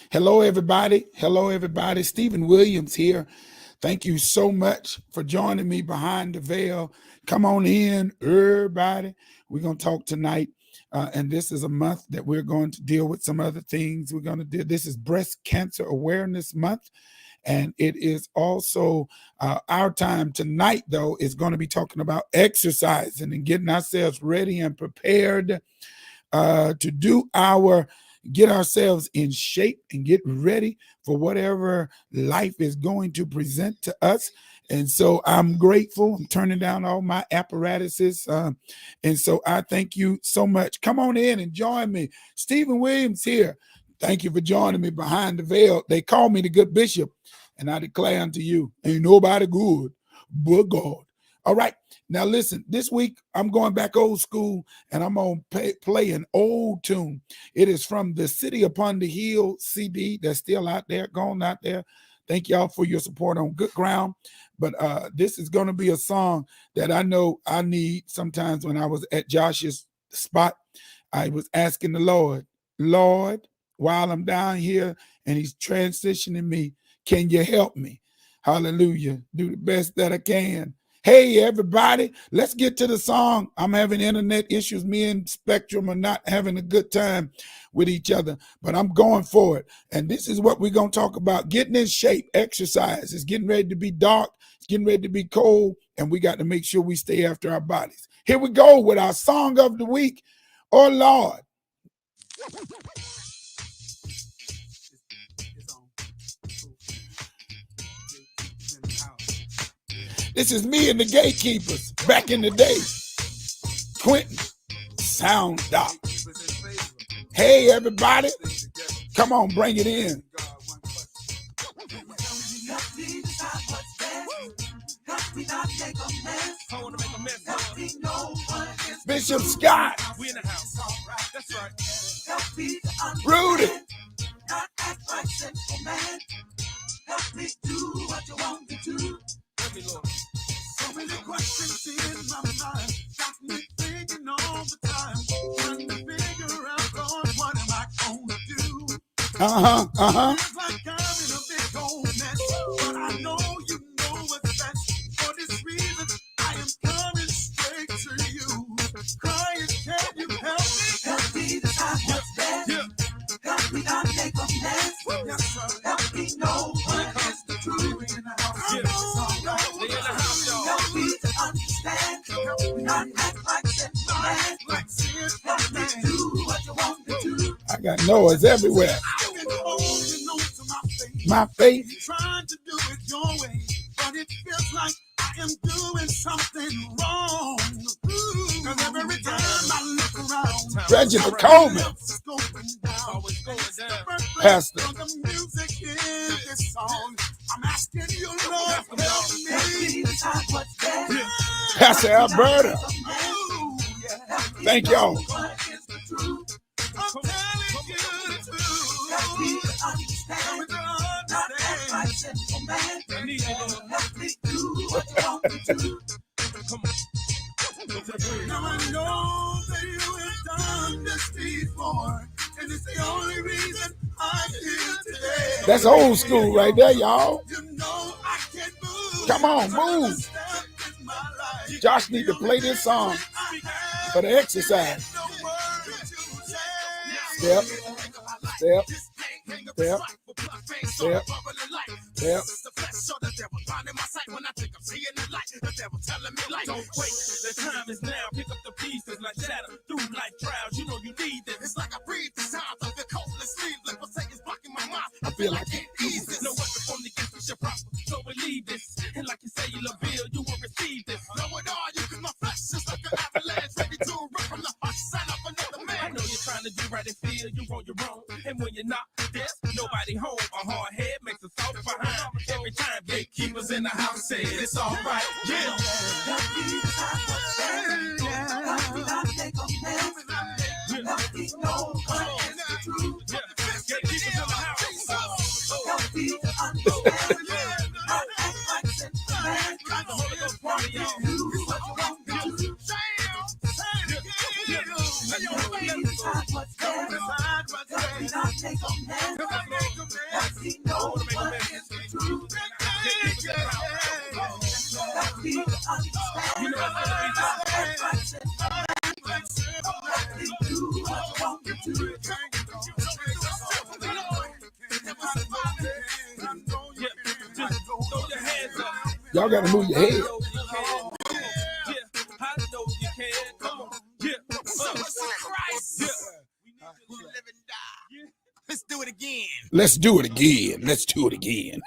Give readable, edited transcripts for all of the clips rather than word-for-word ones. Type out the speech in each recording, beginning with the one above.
Hello, everybody. Hello, everybody. Stephen Williams here. Thank you so much for joining me behind the veil. Come on in, everybody. We're going to talk tonight. And this is a month that we're going to deal with some other things. We're going to do this is Breast Cancer Awareness Month. And it is also our time tonight, though, is going to be talking about exercising and getting ourselves ready and prepared to get ourselves in shape and get ready for whatever life is going to present to us. And so I'm grateful. I'm turning down all my apparatuses. And so I thank you so much. Come on in and join me. Stephen Williams here. Thank you for joining me behind the veil. They call me the good bishop, and I declare unto you, ain't nobody good but God. All right. Now, listen, this week I'm going back old school, and I'm going to play an old tune. It is from the City Upon the Hill CD that's still out there, gone out there. Thank y'all for your support on Good Ground. But this is going to be a song that I know I need sometimes. When I was at Josh's spot, I was asking the Lord, while I'm down here and he's transitioning me, can you help me? Hallelujah. Do the best that I can. Hey, everybody, let's get to the song. I'm having internet issues. Me and Spectrum are not having a good time with each other, but I'm going for it. And this is what we're going to talk about. Getting in shape, exercise. It's getting ready to be dark. It's getting ready to be cold, and we got to make sure we stay after our bodies. Here we go with our song of the week. Oh, Lord. This is me and the Gatekeepers back in the day. Quentin, Sound Doc. Hey, everybody. Come on, bring it in. Bishop Scott. We in the house. That's right. Rudy. Help me do what you want me to. Help me, Lord. So many questions in my mind, got me thinking all the time, trying to figure out, Lord, what am I going to do? It's like I'm in a big old mess, but I know you know what's best. For this reason, I am coming straight to you, crying, can you help me? Help me decide what's best. Help me not make a mess. Yes, sir. Help me know what is the truth. In the house. Help me to understand. Help me not act like man. Help me to do what you want me to. I got noise everywhere. I've been holding on to my faith. Trying to do it your way, but it feels like I am doing something wrong. Cause every time I look around, Reginald Coleman, Pastor. The music in this song, I'm asking you, Lord, help me. Pastor Alberta. Thank y'all. I'm telling you the truth. Help me to understand. Not act like simple man. Help me do what you want me to. Come on. Now I know that you have done this before, and it's the only reason I'm here today. That's old school right there, y'all. You know I can't move. Come on, move. Josh need to play this song for the exercise. Step, step, step, step, step. Don't wait, the time is now. Pick up the pieces like shatter through life trials. You know you need this. It's like I breathe the sound of the coldness sleeveless. But Satan's blocking my mind. I feel like I can't ease this. No weapon from the gift shall prosper. So believe this. And like you say, you love Bill, you will receive this. Know it all, you cause my flesh is like an avalanche. Ready to run from the hot side of another man. I know you're trying to do right and feel you on your own. And when you're not, there's nobody home. A hard head makes us all behind. Every time Gatekeepers in the house say it's all right. Yeah. Help me decide what's best. Help me not take a mess. Help me know what is the truth. Gatekeepers in the house. Help me to understand. Not act like simple man. Help me do what you want me to do. Help me decide what's best. Help me not take a mess. Y'all got to move your head. Let's do it again. Let's do it again. Let's do it again.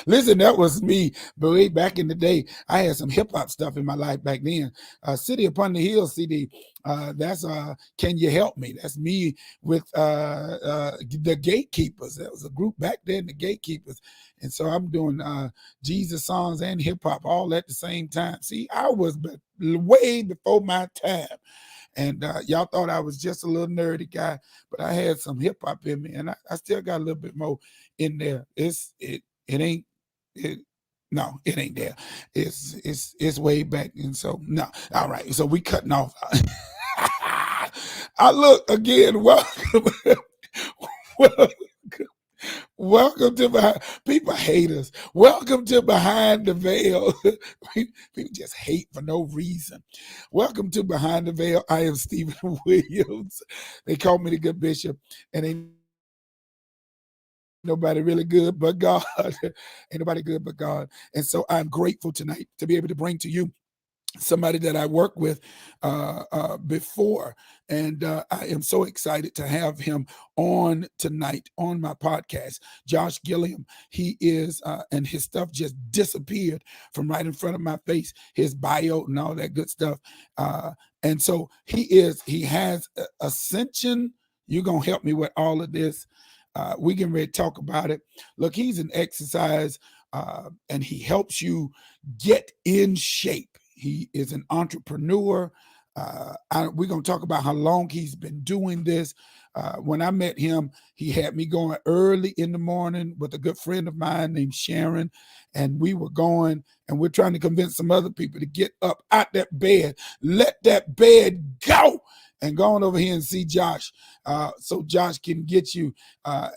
Listen, that was me. But way back in the day, I had some hip hop stuff in my life back then. City Upon the Hill CD. That's Can You Help Me? That's me with the Gatekeepers. That was a group back then, the Gatekeepers. And so I'm doing Jesus songs and hip hop all at the same time. See, I was way before my time. And y'all thought I was just a little nerdy guy, but I had some hip hop in me, and I still got a little bit more in there. It ain't there. It's way back, and so no. All right, so we cutting off. I look again. Welcome. Welcome to people hate us. Welcome to Behind the Veil. People just hate for no reason. Welcome to Behind the Veil. I am Stephen Williams. They call me the Good Bishop, and ain't nobody really good but God. Ain't nobody good but God. And so I'm grateful tonight to be able to bring to you somebody that I worked with before. And I am so excited to have him on tonight on my podcast. Josh Gilliam, he is, and his stuff just disappeared from right in front of my face, his bio and all that good stuff. And so he has Ascension. You're going to help me with all of this. We can ready to talk about it. Look, he's an exercise and he helps you get in shape. He is an entrepreneur. We're going to talk about how long he's been doing this. When I met him, he had me going early in the morning with a good friend of mine named Sharon. And we were going and we're trying to convince some other people to get up out that bed, let that bed go, and go on over here and see Josh. So Josh can get you,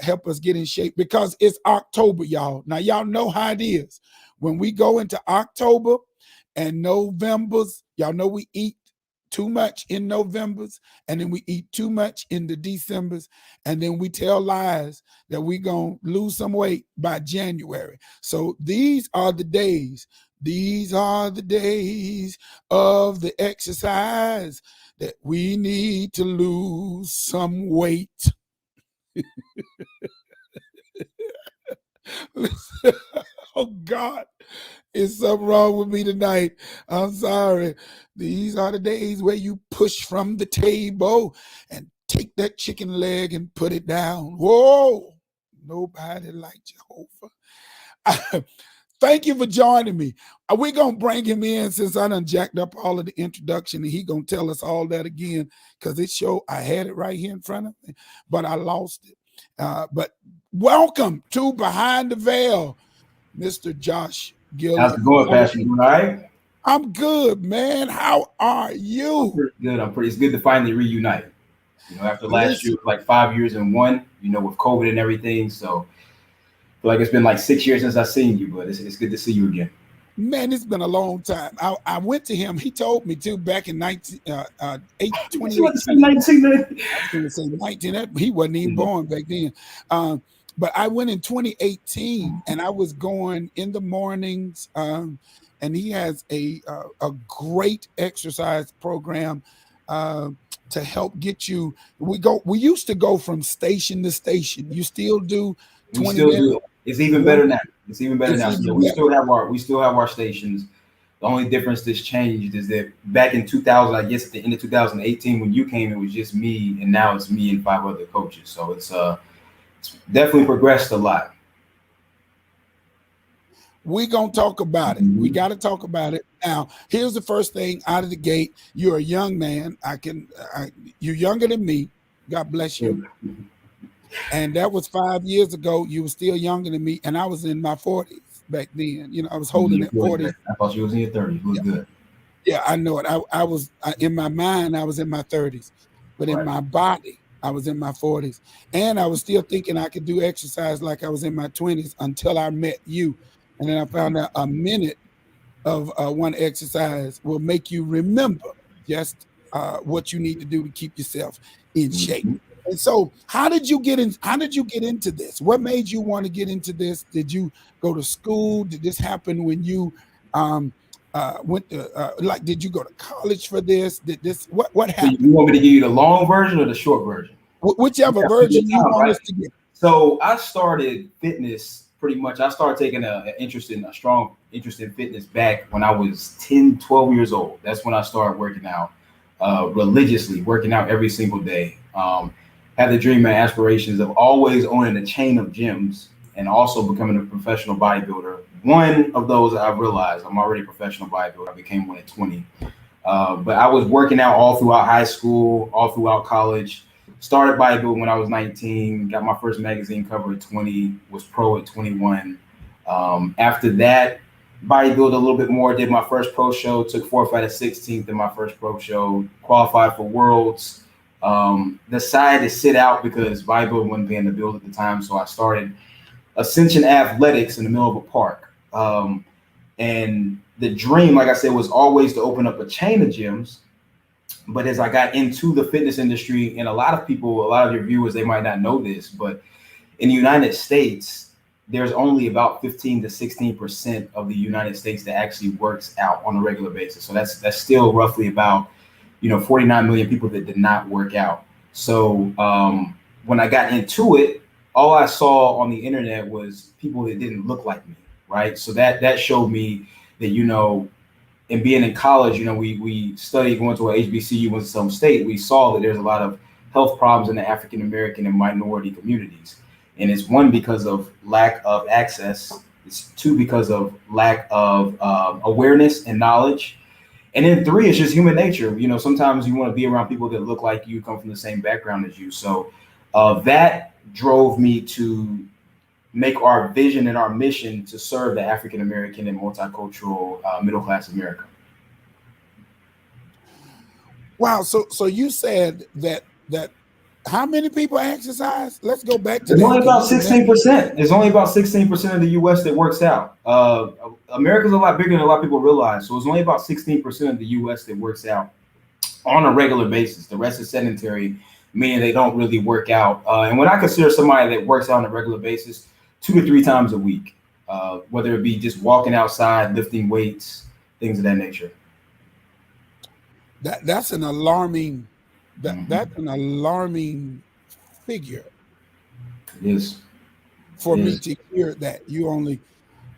help us get in shape, because it's October, y'all. Now, y'all know how it is. When we go into October and November's, y'all know we eat too much in November's, and then we eat too much in the December's, and then we tell lies that we gonna lose some weight by January. So these are the days. These are the days of the exercise that we need to lose some weight. Oh God, is something wrong with me tonight? I'm sorry. These are the days where you push from the table and take that chicken leg and put it down. Whoa, nobody like Jehovah. Thank you for joining me. We're going to bring him in since I done jacked up all of the introduction, and he going to tell us all that again, because it showed I had it right here in front of me, but I lost it. But welcome to Behind the Veil, Mr. Josh Gilliam. How's it going, Pastor? You all right? I'm good, man. How are you? I'm pretty good. It's good to finally reunite. You know, after last year, like 5 years in one, you know, with COVID and everything. So I feel like it's been like 6 years since I've seen you, but it's good to see you again. Man, it's been a long time. I went to him. He told me to back in 2018. I was going to say 19. He wasn't even born back then. But I went in 2018, and I was going in the mornings. And he has a great exercise program to help get you. We used to go from station to station. You still do 20 we still minutes? Do. It's even better now. It's even better now. So we still have our stations. The only difference that's changed is that back in 2000, I guess at the end of 2018, when you came, it was just me, and now it's me and 5 other coaches. So it's definitely progressed a lot. We're going to talk about it. We got to talk about it. Now, here's the first thing out of the gate. You're a young man. You're younger than me. God bless you. And that was 5 years ago. You were still younger than me, and I was in my 40s back then. You know, I was holding at 40. I thought you was in your 30s. You look good. Yeah, I know it. I was in my mind, I was in my 30s, but in my body, I was in my 40s. And I was still thinking I could do exercise like I was in my 20s until I met you. And then I found out a minute of one exercise will make you remember just what you need to do to keep yourself in shape. And so how did you get into this? What made you want to get into this? Did you go to school? Did this happen when you went to like, did you go to college for this? Did this, what So happened? you want me to give you the long version or the short version? Whichever Yeah, version you time, want right? us to get. So I started fitness pretty much. I started taking a strong interest in fitness back when I was 10, 12 years old. That's when I started working out religiously, working out every single day. Had the dream and aspirations of always owning a chain of gyms and also becoming a professional bodybuilder. One of those I've realized I'm already a professional bodybuilder. I became one at 20. But I was working out all throughout high school, all throughout college. Started bodybuilding when I was 19. Got my first magazine cover at 20. Was pro at 21. After that, bodybuilded a little bit more. Did my first pro show. Took 4th out of 16th in my first pro show. Qualified for Worlds. Decided to sit out because bodybuilding wasn't paying the bills at the time. So I started Ascension Athletics in the middle of a park. And the dream, like I said, was always to open up a chain of gyms. But as I got into the fitness industry, and a lot of people, a lot of your viewers, they might not know this, but in the United States, there's only about 15 to 16% of the United States that actually works out on a regular basis. So that's still roughly about 49 million people that did not work out. So when I got into it, all I saw on the internet was people that didn't look like me, right? So that showed me that and being in college, we studied going to a HBCU, went to some state. We saw that there's a lot of health problems in the African American and minority communities, and it's one because of lack of access. It's two because of lack of awareness and knowledge, and then three, it's just human nature. Sometimes you want to be around people that look like you, come from the same background as you. So that drove me to make our vision and our mission to serve the African American and multicultural middle class America. Wow. So you said that how many people exercise? Let's go back to There's that. only about 16%. There's only about 16% of the U.S. that works out. America's a lot bigger than a lot of people realize. So it's only about 16% of the U.S. that works out on a regular basis. The rest is sedentary, meaning they don't really work out. And when I consider somebody that works out on a regular basis, 2 to 3 times a week, whether it be just walking outside, lifting weights, things of that nature. That's an alarming that's an alarming figure. It is. For me to hear that you only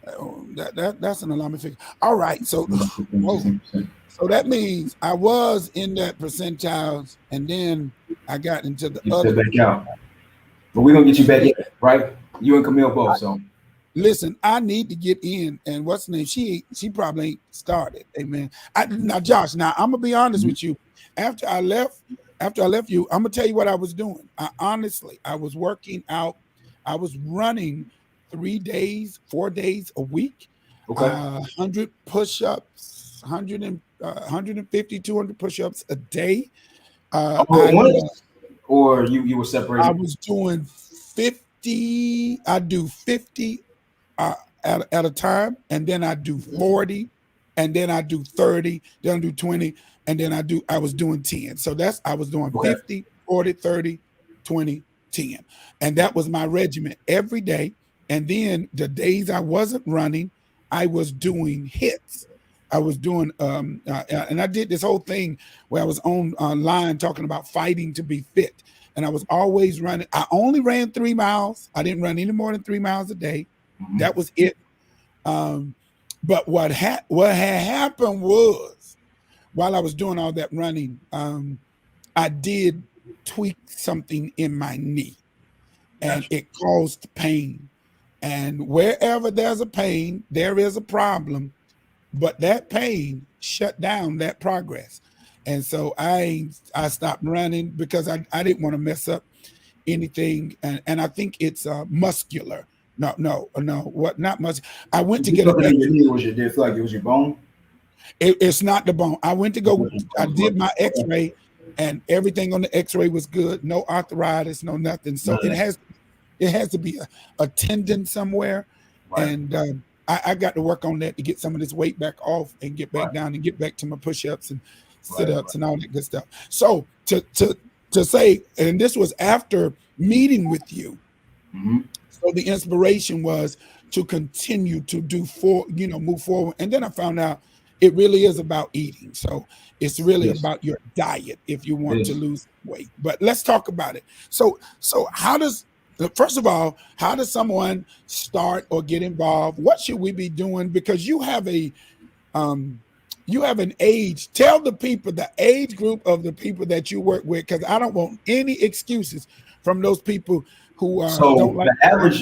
that's an alarming figure. All right, so so that means I was in that percentiles, and then I got into the other. Back out. But we're gonna get you back in, right? You and Camille both. So listen, I need to get in. And what's the name? She probably ain't started. Amen. Now, Josh. Now I'm gonna be honest with you. After I left you, I'm gonna tell you what I was doing. I was working out. I was running 3 days, 4 days a week. Okay. 100 push-ups, 150, 200 push-ups a day. Or you were separated? I was doing 50. I do 50 at a time, and then I do 40, and then I do 30, then I do 20, and then I was doing 10. So I was doing 50, 40, 30, 20, 10. And that was my regimen every day. And then the days I wasn't running, I was doing hits. I was doing, and I did this whole thing where I was online talking about fighting to be fit. And I was always running. I only ran 3 miles. I didn't run any more than 3 miles a day. Mm-hmm. That was it. But what had happened was, while I was doing all that running, I did tweak something in my knee, and it caused pain. And wherever there's a pain, there is a problem. But that pain shut down that progress. And so I stopped running because I didn't want to mess up anything. And I think it's muscular. No. What? Not much. I went to get an X-ray. Did it feel like it was your bone? It's not the bone. I went to go. I did my X-ray, and everything on the X-ray was good. No arthritis, no nothing. So it has to be a tendon somewhere, right. And I got to work on that to get some of this weight back off and get back down and get back to my push-ups and sit-ups and all that good stuff. So to to say, and this was after meeting with you. Mm-hmm. So the inspiration was to continue to move forward. And then I found out it really is about eating. So it's really Yes, about your diet if you it want to is. lose weight. But let's talk about it. So how does first of all, how does someone start or get involved? What should we be doing? Because um you have an age. Tell the people the age group of the people that you work with, because I don't want any excuses from those people who don't So like.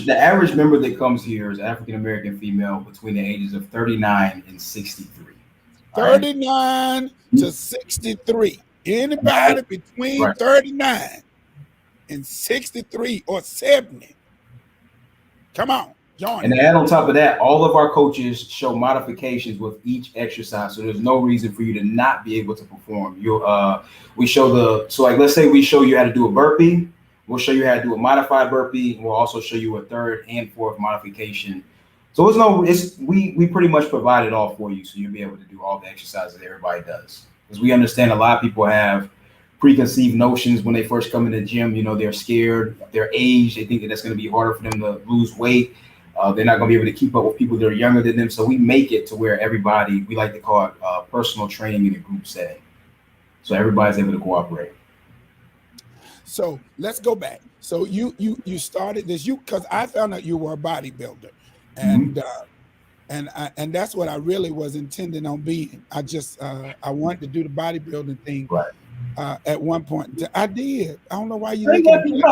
the average member that comes here is African American female between the ages of 39 and 63. All right. 39 to 63. Right. Anybody between Right. 39 and 63 or 70, come on, join And it. to add on top of that, all of our coaches show modifications with each exercise. So there's no reason for you to not be able to perform. We show like let's say we show you how to do a burpee. We'll show you how to do a modified burpee. And we'll also show you a third and fourth modification. So we pretty much provide it all for you. So you'll be able to do all the exercises that everybody does. Because we understand a lot of people have preconceived notions when they first come in the gym. They're scared, their age, they think that that's going to be harder for them to lose weight. They're not going to be able to keep up with people that are younger than them. So we make it to where we like to call it personal training in a group setting. So everybody's able to cooperate. So let's go back. So you started this, because I found out you were a bodybuilder, Mm-hmm. and that's what I really was intending on being. I wanted to do the bodybuilding thing Right. at one point. I did. I don't know why you I ain't looking got at me you. like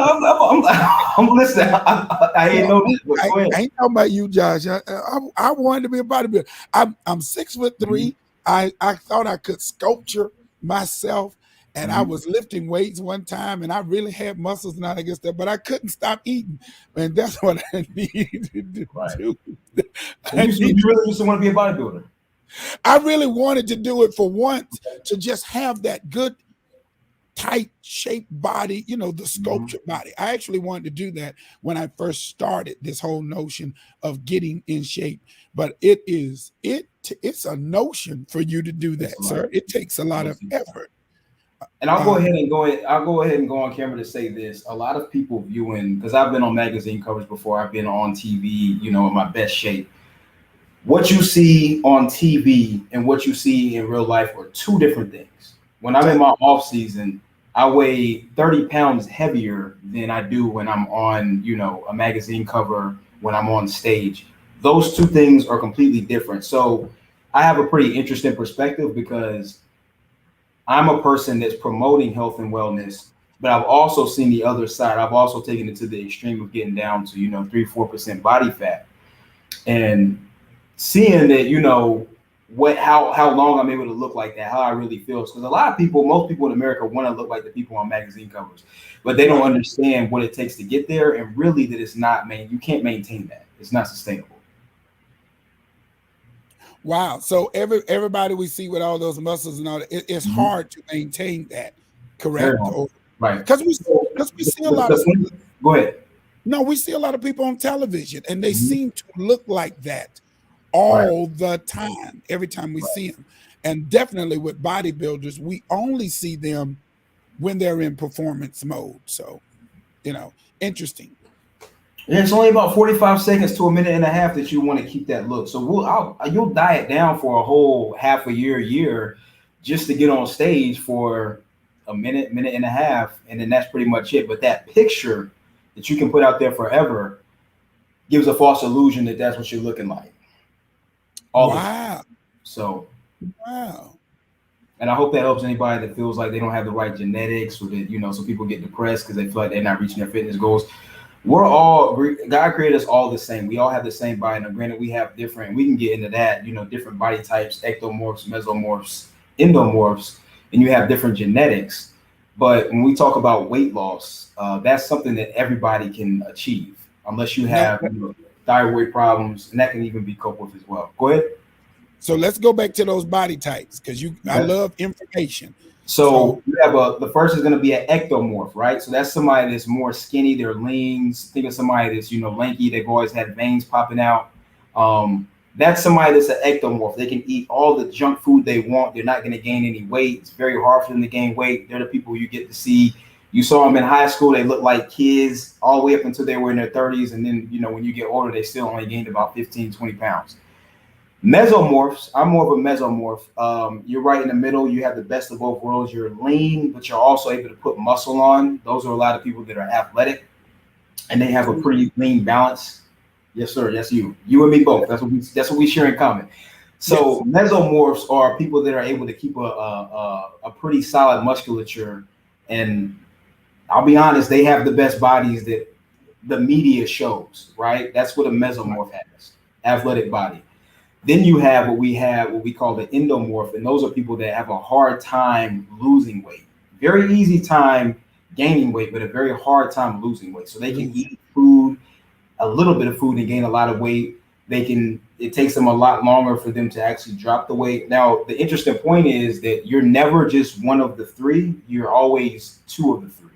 that. I'm listening. I ain't No, know this, but go ahead. I ain't talking about you, Josh. I wanted to be a bodybuilder. I'm 6'3". I thought I could sculpture myself, and I Mm-hmm. was lifting weights one time, and I really had muscles and all that good stuff, but I couldn't stop eating, and that's what I needed to Right. do. So you really used to want to be a bodybuilder. I really wanted to do it for once, to just have that good tight shaped body, the Mm-hmm. sculptured body. I actually wanted to do that when I first started this whole notion of getting in shape. But it's a notion for you to do It's a that, lot. sir. It takes a lot Yes, of effort. and I'll go Um, ahead and go on camera to say this. A lot of people viewing, because I've been on magazine covers before, I've been on TV, in my best shape. What you see on TV and what you see in real life are two different things. When I'm in my off season, I weigh 30 pounds heavier than I do when I'm on, a magazine cover, when I'm on stage. Those two things are completely different. So I have a pretty interesting perspective because I'm a person that's promoting health and wellness, but I've also seen the other side. I've also taken it to the extreme of getting down to, 3-4% body fat. And seeing that, how long I'm able to look like that, how I really feel. Because most people in America want to look like the people on magazine covers, but they don't understand what it takes to get there, and really that it's not, you can't maintain that. It's not sustainable. wow. So everybody we see with all those muscles and all that, it's Mm-hmm. hard to maintain that, Very correct? hard. Right. Because we see a lot of Go ahead. no, we see a lot of people on television, and they Mm-hmm. seem to look like that Right. all the time, every time we Right. see them. And definitely with bodybuilders, we only see them when they're in performance mode. So, interesting. Yeah, it's only about 45 seconds to a minute and a half that you want to keep that look. So you'll diet down for a whole half a year, just to get on stage for a minute and a half, and then that's pretty much it. But that picture that you can put out there forever gives a false illusion that that's what you're looking like. Wow. So, wow. And I hope that helps anybody that feels like they don't have the right genetics, or that, some people get depressed because they feel like they're not reaching their fitness goals. God created us all the same. We all have the same body. Now, granted, we have different, we can get into that, different body types, ectomorphs, mesomorphs, endomorphs, and you have different genetics. But when we talk about weight loss, that's something that everybody can achieve, unless you have thyroid problems, and that can even be coped with as well. Go ahead. So let's go back to those body types, because I love information. So you have the first is going to be an ectomorph, right? So that's somebody that's more skinny, they're lean. Think of somebody that's, lanky, they've always had veins popping out. That's somebody that's an ectomorph. They can eat all the junk food they want. They're not going to gain any weight. It's very hard for them to gain weight. They're the people you get to see You saw them in high school, they looked like kids all the way up until they were in their 30s. And then, when you get older, they still only gained about 15, 20 pounds. Mesomorphs, I'm more of a mesomorph. You're right in the middle. You have the best of both worlds. You're lean, but you're also able to put muscle on. Those are a lot of people that are athletic, and they have a pretty lean balance. Yes, sir. That's you. You and me both. That's what we share in common. So yes. Mesomorphs are people that are able to keep a pretty solid musculature, and I'll be honest, they have the best bodies that the media shows. Right? That's what a mesomorph has: athletic body. Then you have what we call the endomorph, and those are people that have a hard time losing weight. Very easy time gaining weight, but a very hard time losing weight. So they can eat food, a little bit of food, and gain a lot of weight. It takes them a lot longer for them to actually drop the weight. Now, the interesting point is that you're never just one of the three, you're always two of the three.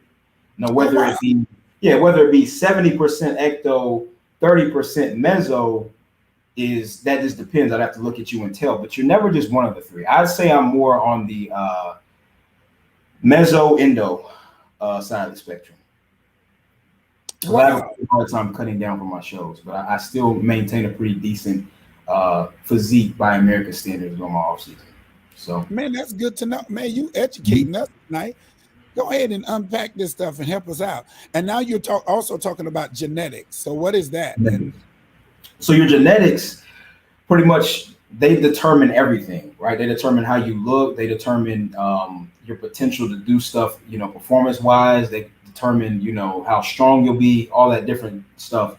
Now, whether it be 70% ecto, 30% meso, that just depends. I'd have to look at you and tell, but you're never just one of the three. I'd say I'm more on the meso endo side of the spectrum. So I have a hard time cutting down for my shows, but I still maintain a pretty decent physique by American standards on my off season. So man, that's good to know. Man, you educating us tonight. Go ahead and unpack this stuff and help us out. And now you're also talking about genetics. So what is that? So your genetics, pretty much, they determine everything, right? They determine how you look. They determine your potential to do stuff, performance-wise. They determine, how strong you'll be, all that different stuff.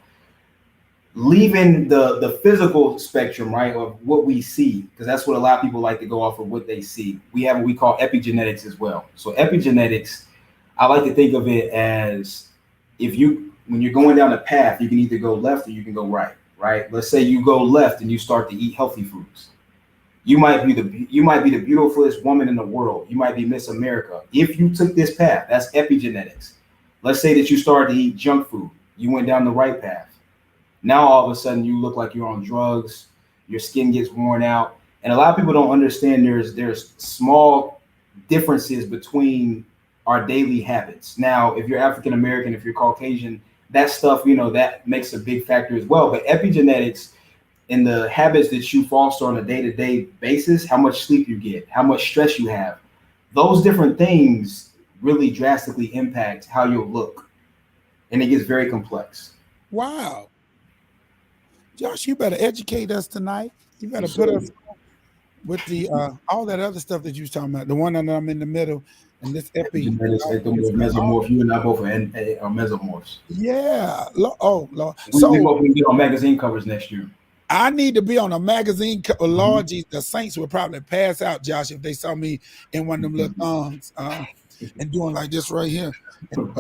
Leaving the physical spectrum, right, of what we see, because that's what a lot of people like to go off of, what they see. We have what we call epigenetics as well. So epigenetics, I like to think of it as when you're going down a path, you can either go left or you can go right. Right? Let's say you go left and you start to eat healthy foods. You might be the beautifulest woman in the world. You might be Miss America. If you took this path, that's epigenetics. Let's say that you started to eat junk food. You went down the right path. Now all of a sudden you look like you're on drugs. Your skin gets worn out, and a lot of people don't understand there's small differences between our daily habits. Now, if you're African American, if you're Caucasian, that stuff, that makes a big factor as well. But epigenetics and the habits that you foster on a day-to-day basis, how much sleep you get, how much stress you have, those different things really drastically impact how you'll look. And it gets very complex. Wow. Josh, you better educate us tonight. You better put us with the all that other stuff that you was talking about. The one that I'm in the middle, and this epigenetics, mesomorph. You and I both are mesomorphs. Yeah. Lord. So we hope we get on magazine covers next year. I need to be on a magazine cover. Lord, the Saints would probably pass out, Josh, if they saw me in one of them little thongs and doing like this right here. And,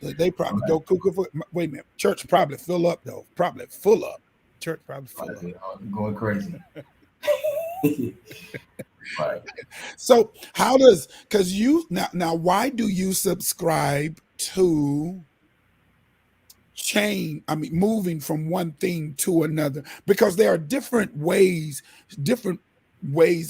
they probably go cuckoo. Wait a minute. Church probably fill up though. Probably full up. Church probably full up. Going crazy. Right. So because you now why do you subscribe to moving from one thing to another? Because there are different ways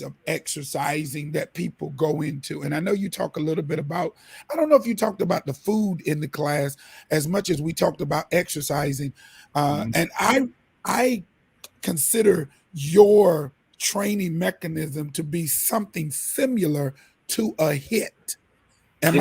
of exercising that people go into. And I know you talk a little bit about, I don't know if you talked about the food in the class as much as we talked about exercising. And I consider your training mechanism to be something similar to a HIIT. Am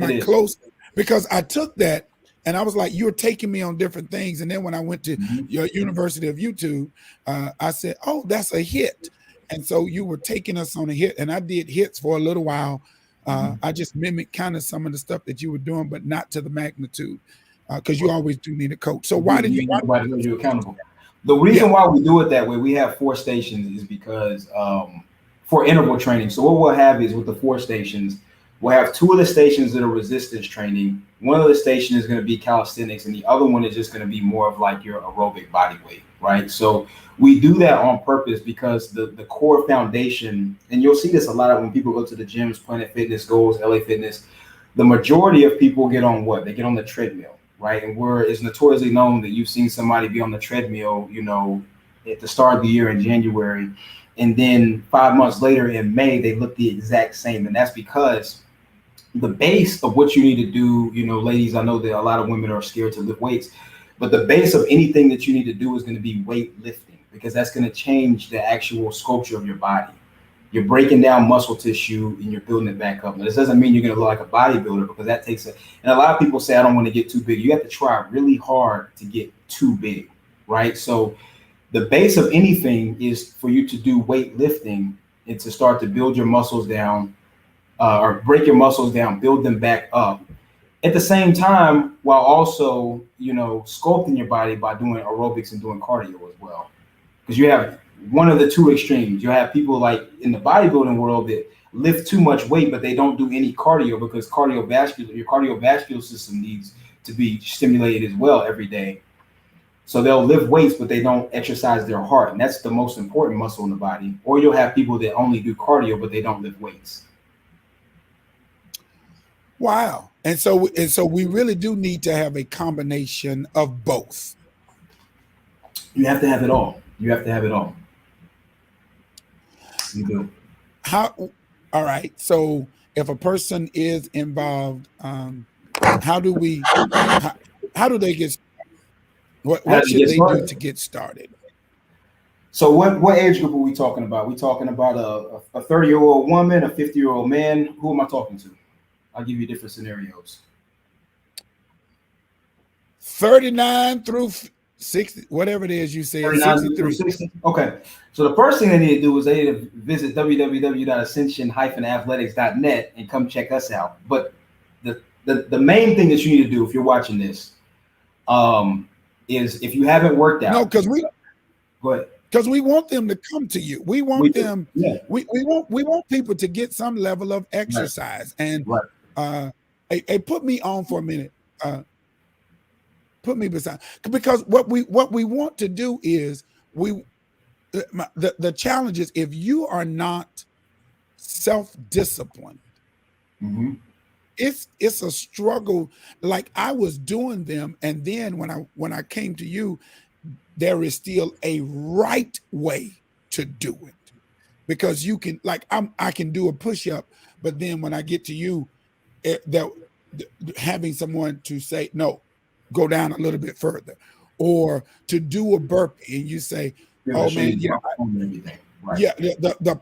I close? Because I took that and I was like, you're taking me on different things. And then when I went to your University of YouTube, I said, oh, that's a HIIT. And so you were taking us on a HIIT, and I did HIITs for a little while. I just mimicked kind of some of the stuff that you were doing, but not to the magnitude, because you always do need a coach. So why did you? Why hold you accountable? The reason why we do it that way, we have 4 stations, is because for interval training. So what we'll have is with the 4 stations, we'll have 2 of the stations that are resistance training. One of the stations is going to be calisthenics, and the other one is just going to be more of like your aerobic body weight, right? So we do that on purpose because the core foundation, and you'll see this a lot when people go to the gyms, Planet Fitness, Goals, LA Fitness, the majority of people get on what? They get on the treadmill, right? And it's notoriously known that you've seen somebody be on the treadmill, at the start of the year in January, and then 5 months later in May, they look the exact same. And that's because the base of what you need to do, ladies, I know that a lot of women are scared to lift weights, but the base of anything that you need to do is going to be weight lifting, because that's going to change the actual sculpture of your body. You're breaking down muscle tissue and you're building it back up. Now, this doesn't mean you're going to look like a bodybuilder, because that takes and a lot of people say, I don't want to get too big. You have to try really hard to get too big, right? So the base of anything is for you to do weight lifting and to start to build your muscles down, or break your muscles down, build them back up. At the same time, while also, sculpting your body by doing aerobics and doing cardio as well. Because you have one of the two extremes. You have people like in the bodybuilding world that lift too much weight, but they don't do any cardio, because your cardiovascular system needs to be stimulated as well every day. So they'll lift weights, but they don't exercise their heart. And that's the most important muscle in the body. Or you'll have people that only do cardio, but they don't lift weights. Wow. And so we really do need to have a combination of both. You have to have it all. You have to have it all. You do. All right. So if a person is involved, how do they get, what should they do to get started? So what age group are we talking about? We talking about a 30-year-old woman, a 50-year-old man? Who am I talking to? I'll give you different scenarios. 39 through 60, whatever it is you said, 63. 60. Okay. So the first thing they need to do is they need to visit www.ascension-athletics.net and come check us out. But the main thing that you need to do if you're watching this, is if you haven't worked out. No, because go ahead. Because we want them to come to you. We want them. Yeah. We want people to get some level of exercise. Right. And hey, put me on for a minute. Put me beside, because what we want to do is the challenge is, if you are not self-disciplined, mm-hmm. it's a struggle. Like I was doing them, and then when I came to you, there is still a right way to do it, because you can, like, I can do a push-up, but then when I get to you, having someone to say, no, go down a little bit further, or to do a burpee and you say, oh man, the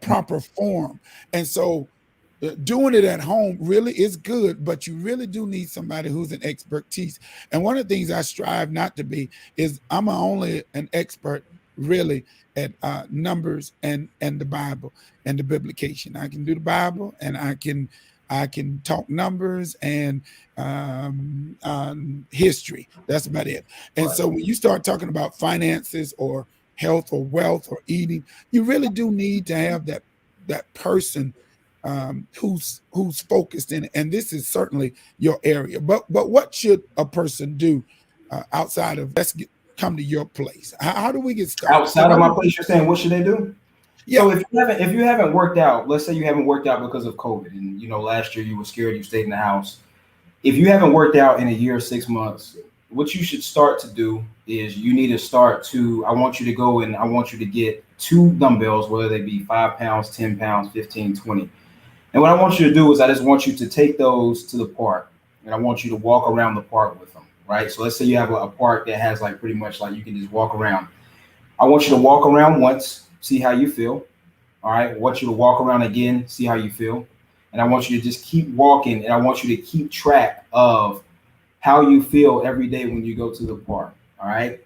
proper form. And so doing it at home really is good, but you really do need somebody who's an expertise. And one of the things I strive not to be is I'm only an expert really at numbers and the Bible and the biblication. I can do the Bible, and I can talk numbers and history. That's about it. And so when you start talking about finances or health or wealth or eating, you really do need to have that person who's focused in it. And this is certainly your area. But what should a person do outside of, come to your place? How do we get started? Outside of my place, you're saying, what should they do? Yeah. So if you haven't worked out, let's say you haven't worked out because of COVID, and last year you were scared, you stayed in the house. If you haven't worked out in a year or 6 months, what you should start to do is you need to start to, I want you to go and I want you to get 2 dumbbells, whether they be 5 pounds, 10 pounds, 15, 20. And what I want you to do is I just want you to take those to the park, and I want you to walk around the park with them, right? So let's say you have a park that has like pretty much like you can just walk around. I want you to walk around once, see how you feel. All right. I want you to walk around again, see how you feel. And I want you to just keep walking, and I want you to keep track of how you feel every day when you go to the park. All right.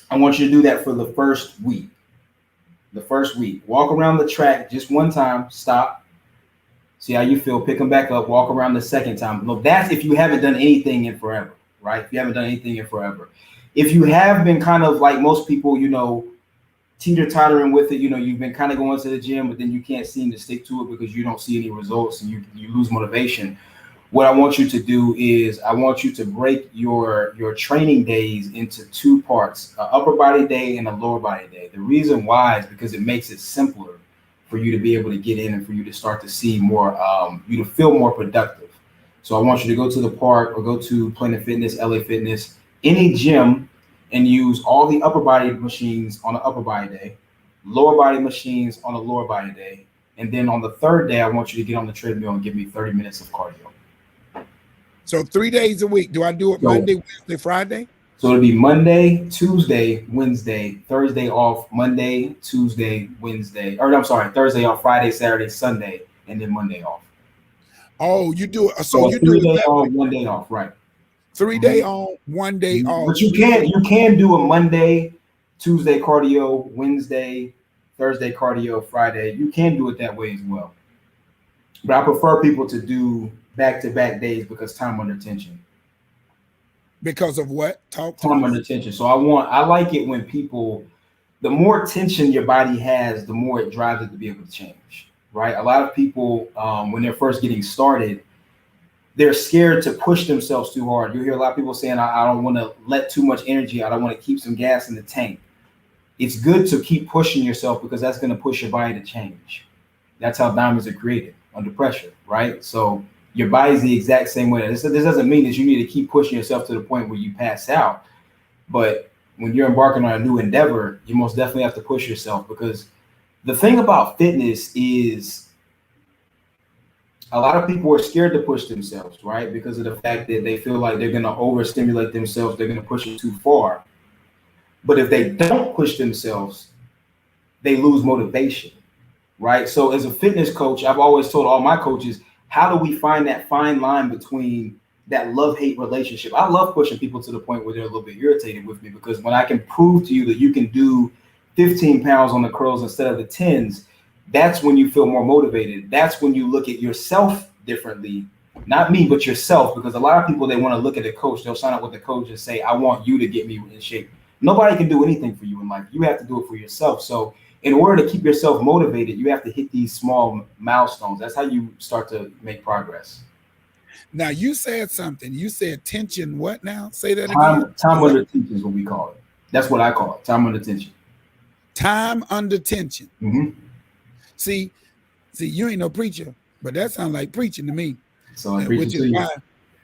I want you to do that for the first week. Walk around the track just one time, stop, see how you feel, pick them back up, walk around the second time. Look, that's if you haven't done anything in forever, right? If you haven't done anything in forever. If you have been kind of like most people, teeter-tottering with it, you've been kind of going to the gym, but then you can't seem to stick to it because you don't see any results and you lose motivation. What I want you to do is I want you to break your training days into 2 parts, an upper body day and a lower body day. The reason why is because it makes it simpler for you to be able to get in and for you to start to see more, you to feel more productive. So I want you to go to the park or go to Planet Fitness, LA Fitness, any gym, and use all the upper body machines on the upper body day, lower body machines on the lower body day. And then on the 3rd day, I want you to get on the treadmill and give me 30 minutes of cardio. So 3 days a week. Do I do it So, Monday, Wednesday, Friday? so it'll be Monday, Tuesday, Wednesday, Thursday off, Monday, Tuesday, Wednesday, or I'm sorry, Thursday off, Friday, Saturday, Sunday, and then Monday off. Oh, you do it. So So a you do it 3 day that way. on, 1 day off, right? 3 day on, 1 day off. But you 3 days. can do a Monday, Tuesday cardio, Wednesday, Thursday cardio, Friday. You can do it that way as well. But I prefer people to do back-to-back days because time under tension. Because of what? Talk to Time us. under tension. So I like it when people, the more tension your body has, the more it drives it to be able to change. Right? A lot of people, when they're first getting started, they're scared to push themselves too hard. You hear a lot of people saying, I don't want to let too much energy out. I want to keep some gas in the tank. It's good to keep pushing yourself because that's going to push your body to change. That's how diamonds are created, under pressure, right? So your body's the exact same way. This doesn't mean that you need to keep pushing yourself to the point where you pass out. But when you're embarking on a new endeavor, you most definitely have to push yourself, because the thing about fitness is a lot of people are scared to push themselves, right? Because of the fact that they feel like they're going to overstimulate themselves. They're going to push it too far. But if they don't push themselves, they lose motivation, right? So as a fitness coach, I've always told all my coaches, how do we find that fine line between that love-hate relationship? I love pushing people to the point where they're a little bit irritated with me, because when I can prove to you that you can do 15 pounds on the curls instead of the 10s, that's when you feel more motivated. That's when you look at yourself differently. Not me, but yourself. Because a lot of people, they want to look at a coach. They'll sign up with the coach and say, I want you to get me in shape. Nobody can do anything for you in life. You have to do it for yourself. So in order to keep yourself motivated, you have to hit these small milestones. That's how you start to make progress. Now you said something. You said tension. What now? Say that again. Time under tension is what we call it. That's what I call it. Time under tension. Time under tension. Mm-hmm. See, you ain't no preacher, but that sounds like preaching to me. So I'm preaching to you.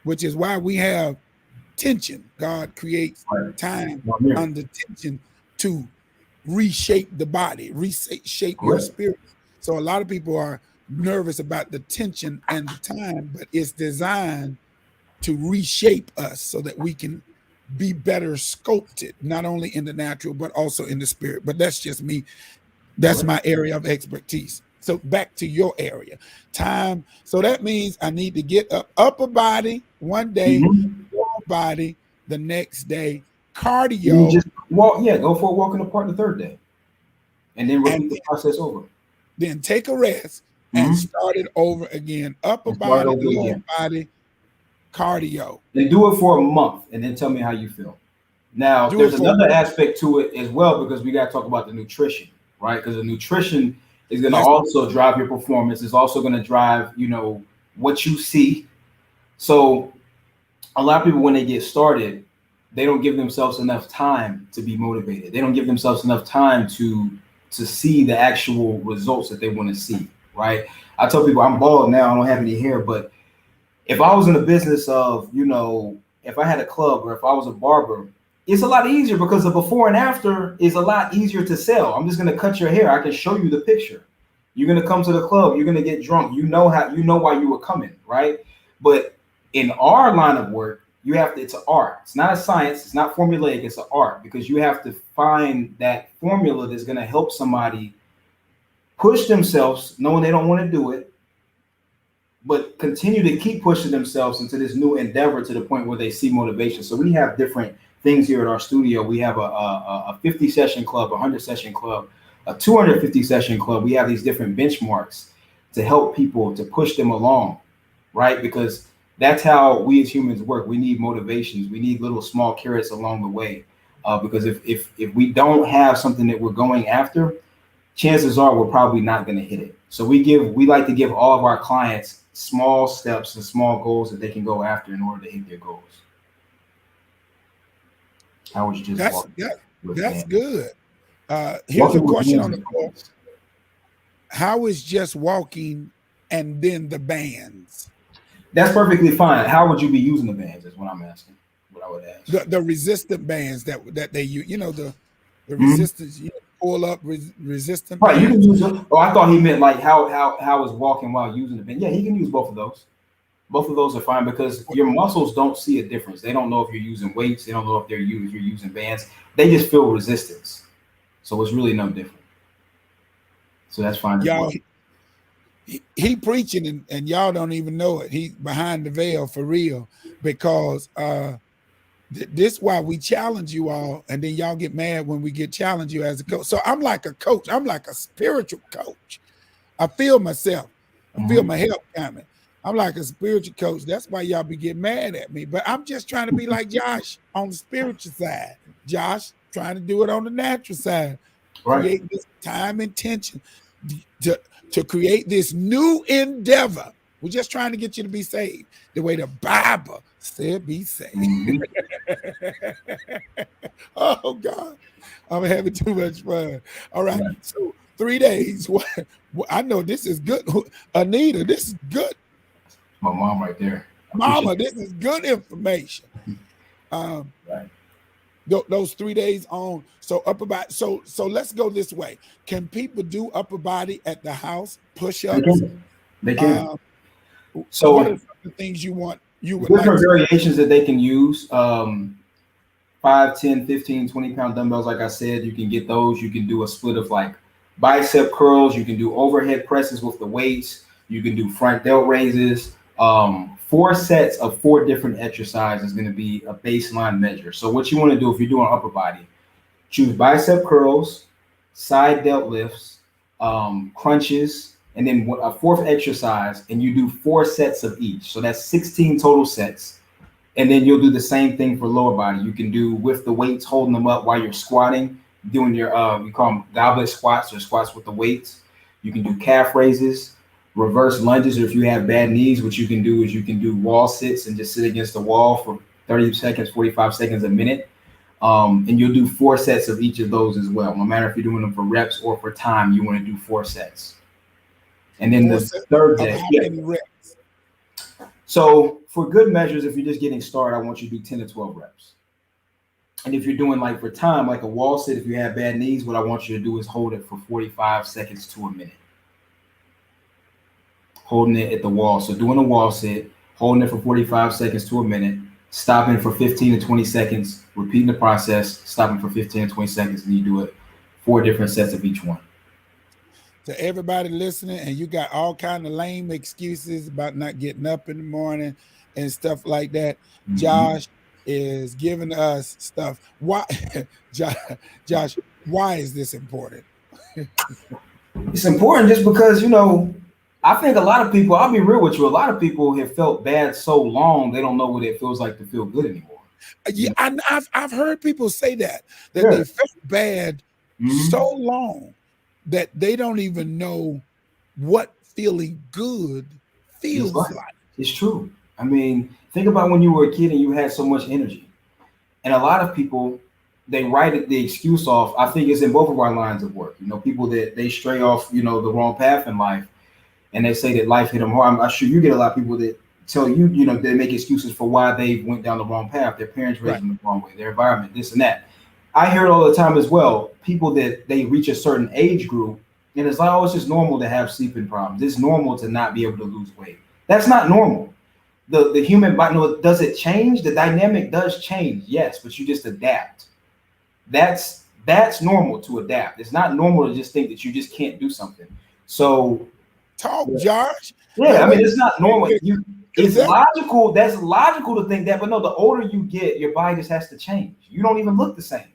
Which is why we have tension. God creates time under tension to reshape the body, reshape your spirit. So a lot of people are nervous about the tension and the time, but it's designed to reshape us so that we can be better sculpted, not only in the natural, but also in the spirit. But that's just me. That's my area of expertise. So back to your area, time. So that means I need to get up upper body one day, lower body the next day, cardio. You just walk, go for a walk in the park the third day, and then repeat the process over. Then take a rest and start it over again. Upper body, lower body, cardio. Then do it for a month, and then tell me how you feel. Now, there's another aspect to it as well, because we got to talk about the nutrition, right? Because the nutrition is going to also drive your performance. It's also going to drive, what you see. So a lot of people, when they get started, they don't give themselves enough time to be motivated. They don't give themselves enough time to see the actual results that they want to see, right? I tell people I'm bald now. I don't have any hair, but if I was in the business of, if I had a club or if I was a barber, it's a lot easier because the before and after is a lot easier to sell. I'm just going to cut your hair. I can show you the picture. You're going to come to the club. You're going to get drunk. You know why you were coming, right? But in our line of work, it's an art. It's not a science. It's not formulaic. It's an art, because you have to find that formula that's going to help somebody push themselves, knowing they don't want to do it, but continue to keep pushing themselves into this new endeavor to the point where they see motivation. So we have different things here at our studio. We have a 50 session club, a 100 session club, a 250 session club. We have these different benchmarks to help people, to push them along, right? Because that's how we as humans work. We need motivations. We need little small carrots along the way. Because if we don't have something that we're going after, chances are we're probably not going to hit it. So we like to give all of our clients small steps and small goals that they can go after in order to hit their goals. How was you just that's good. Here's a question on the floor. How is just walking and then the bands? That's perfectly fine. How would you be using the bands is what I'm asking. What I would ask. The resistant bands that they use, the resistance, pull up resistant. Right, you can use them. Oh, I thought he meant like how is walking while using the band. Yeah, he can use both of those. Both of those are fine because your muscles don't see a difference. They don't know if you're using weights. They don't know if you're using bands. They just feel resistance. So it's really no different. So that's fine as well. Y'all, he preaching and y'all don't even know it. He's behind the veil for real, because this why we challenge you all, and then y'all get mad when we get challenged you as a coach. So I'm like a coach. I'm like a spiritual coach. I feel myself. I feel my help coming. I'm like a spiritual coach. That's why y'all be getting mad at me. But I'm just trying to be like Josh on the spiritual side. Josh trying to do it on the natural side. Right. Create this time and tension to create this new endeavor. We're just trying to get you to be saved the way the Bible said be saved. Oh, God. I'm having too much fun. All right. So 3 days. I know this is good. Anita, this is good. My mom right there. Mama, this is good information. Right. Those 3 days on. So upper body. So let's go this way. Can people do upper body at the house? Push-ups? They can. So what are some of the things you would different variations that they can use? 5, 10, 15, 20-pound dumbbells. Like I said, you can get those. You can do a split of like bicep curls. You can do overhead presses with the weights. You can do front delt raises. 4 sets of 4 different exercises is going to be a baseline measure. So what you want to do if you're doing upper body, choose bicep curls, side delt lifts, crunches, and then a 4th exercise, and you do 4 sets of each. So that's 16 total sets. And then you'll do the same thing for lower body. You can do with the weights, holding them up while you're squatting, doing your, we call them goblet squats or squats with the weights. You can do calf raises, reverse lunges, or if you have bad knees, what you can do is you can do wall sits and just sit against the wall for 30 seconds, 45 seconds, a minute. And you'll do 4 sets of each of those as well. No matter if you're doing them for reps or for time, you want to do 4 sets. And then the third day, many reps? So for good measures, if you're just getting started, I want you to do 10 to 12 reps. And if you're doing like for time, like a wall sit, if you have bad knees, what I want you to do is hold it for 45 seconds to a minute. Holding it at the wall. So doing a wall sit, holding it for 45 seconds to a minute, stopping for 15 to 20 seconds, repeating the process, stopping for 15 to 20 seconds, and you do it 4 different sets of each one. To everybody listening, and you got all kind of lame excuses about not getting up in the morning and stuff like that. Josh is giving us stuff. Why, Josh, why is this important? It's important just because, I think a lot of people, I'll be real with you, a lot of people have felt bad so long, they don't know what it feels like to feel good anymore. Yeah, I've heard people say that they felt bad so long that they don't even know what feeling good feels like. It's true. I mean, think about when you were a kid and you had so much energy. And a lot of people, they write the excuse off. I think it's in both of our lines of work. People that they stray off, the wrong path in life. And they say that life hit them hard. I'm sure you get a lot of people that tell you, they make excuses for why they went down the wrong path. Their parents raised them the wrong way, their environment, this and that. I hear it all the time as well. People that they reach a certain age group, and it's like, oh, it's just normal to have sleeping problems. It's normal to not be able to lose weight. That's not normal. The human body, does it change? The dynamic does change, yes, but you just adapt. That's normal to adapt. It's not normal to just think that you just can't do something. So talk, Josh. Yeah, I mean, it's not normal. It's logical. That's logical to think that, but no, the older you get, your body just has to change. You don't even look the same.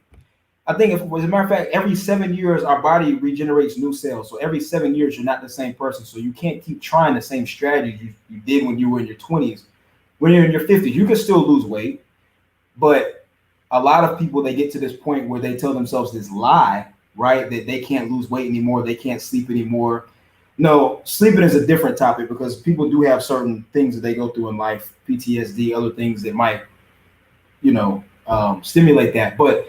I think, as a matter of fact, every 7 years, our body regenerates new cells. So every 7 years, you're not the same person. So you can't keep trying the same strategy you did when you were in your 20s. When you're in your 50s, you can still lose weight. But a lot of people, they get to this point where they tell themselves this lie, right? That they can't lose weight anymore. They can't sleep anymore. No, sleeping is a different topic because people do have certain things that they go through in life, PTSD, other things that might, stimulate that. But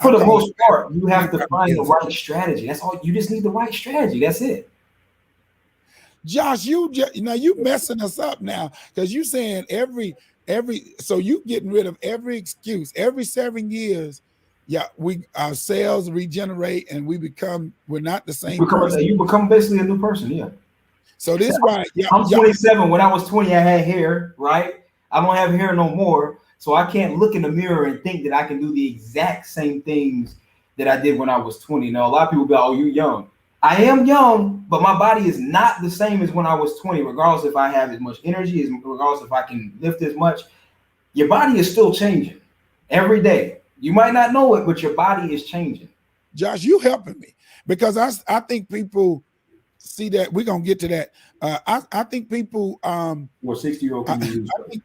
for the most part, you have to find the right strategy. That's all. You just need the right strategy. That's it. Josh, you messing us up now because you saying so you getting rid of every excuse. Every 7 years, our cells regenerate and we're not the same person. You become basically a new person, yeah. So this is why I'm 27. When I was 20, I had hair, right? I don't have hair no more. So I can't look in the mirror and think that I can do the exact same things that I did when I was 20. Now, a lot of people be like, oh, you're young. I am young, but my body is not the same as when I was 20, regardless if I have as much energy, regardless if I can lift as much. Your body is still changing every day. You might not know it, but your body is changing. Josh, you helping me because I think people see that. We're gonna get to that. I think people For a 60-year-old, can you lose weight? think,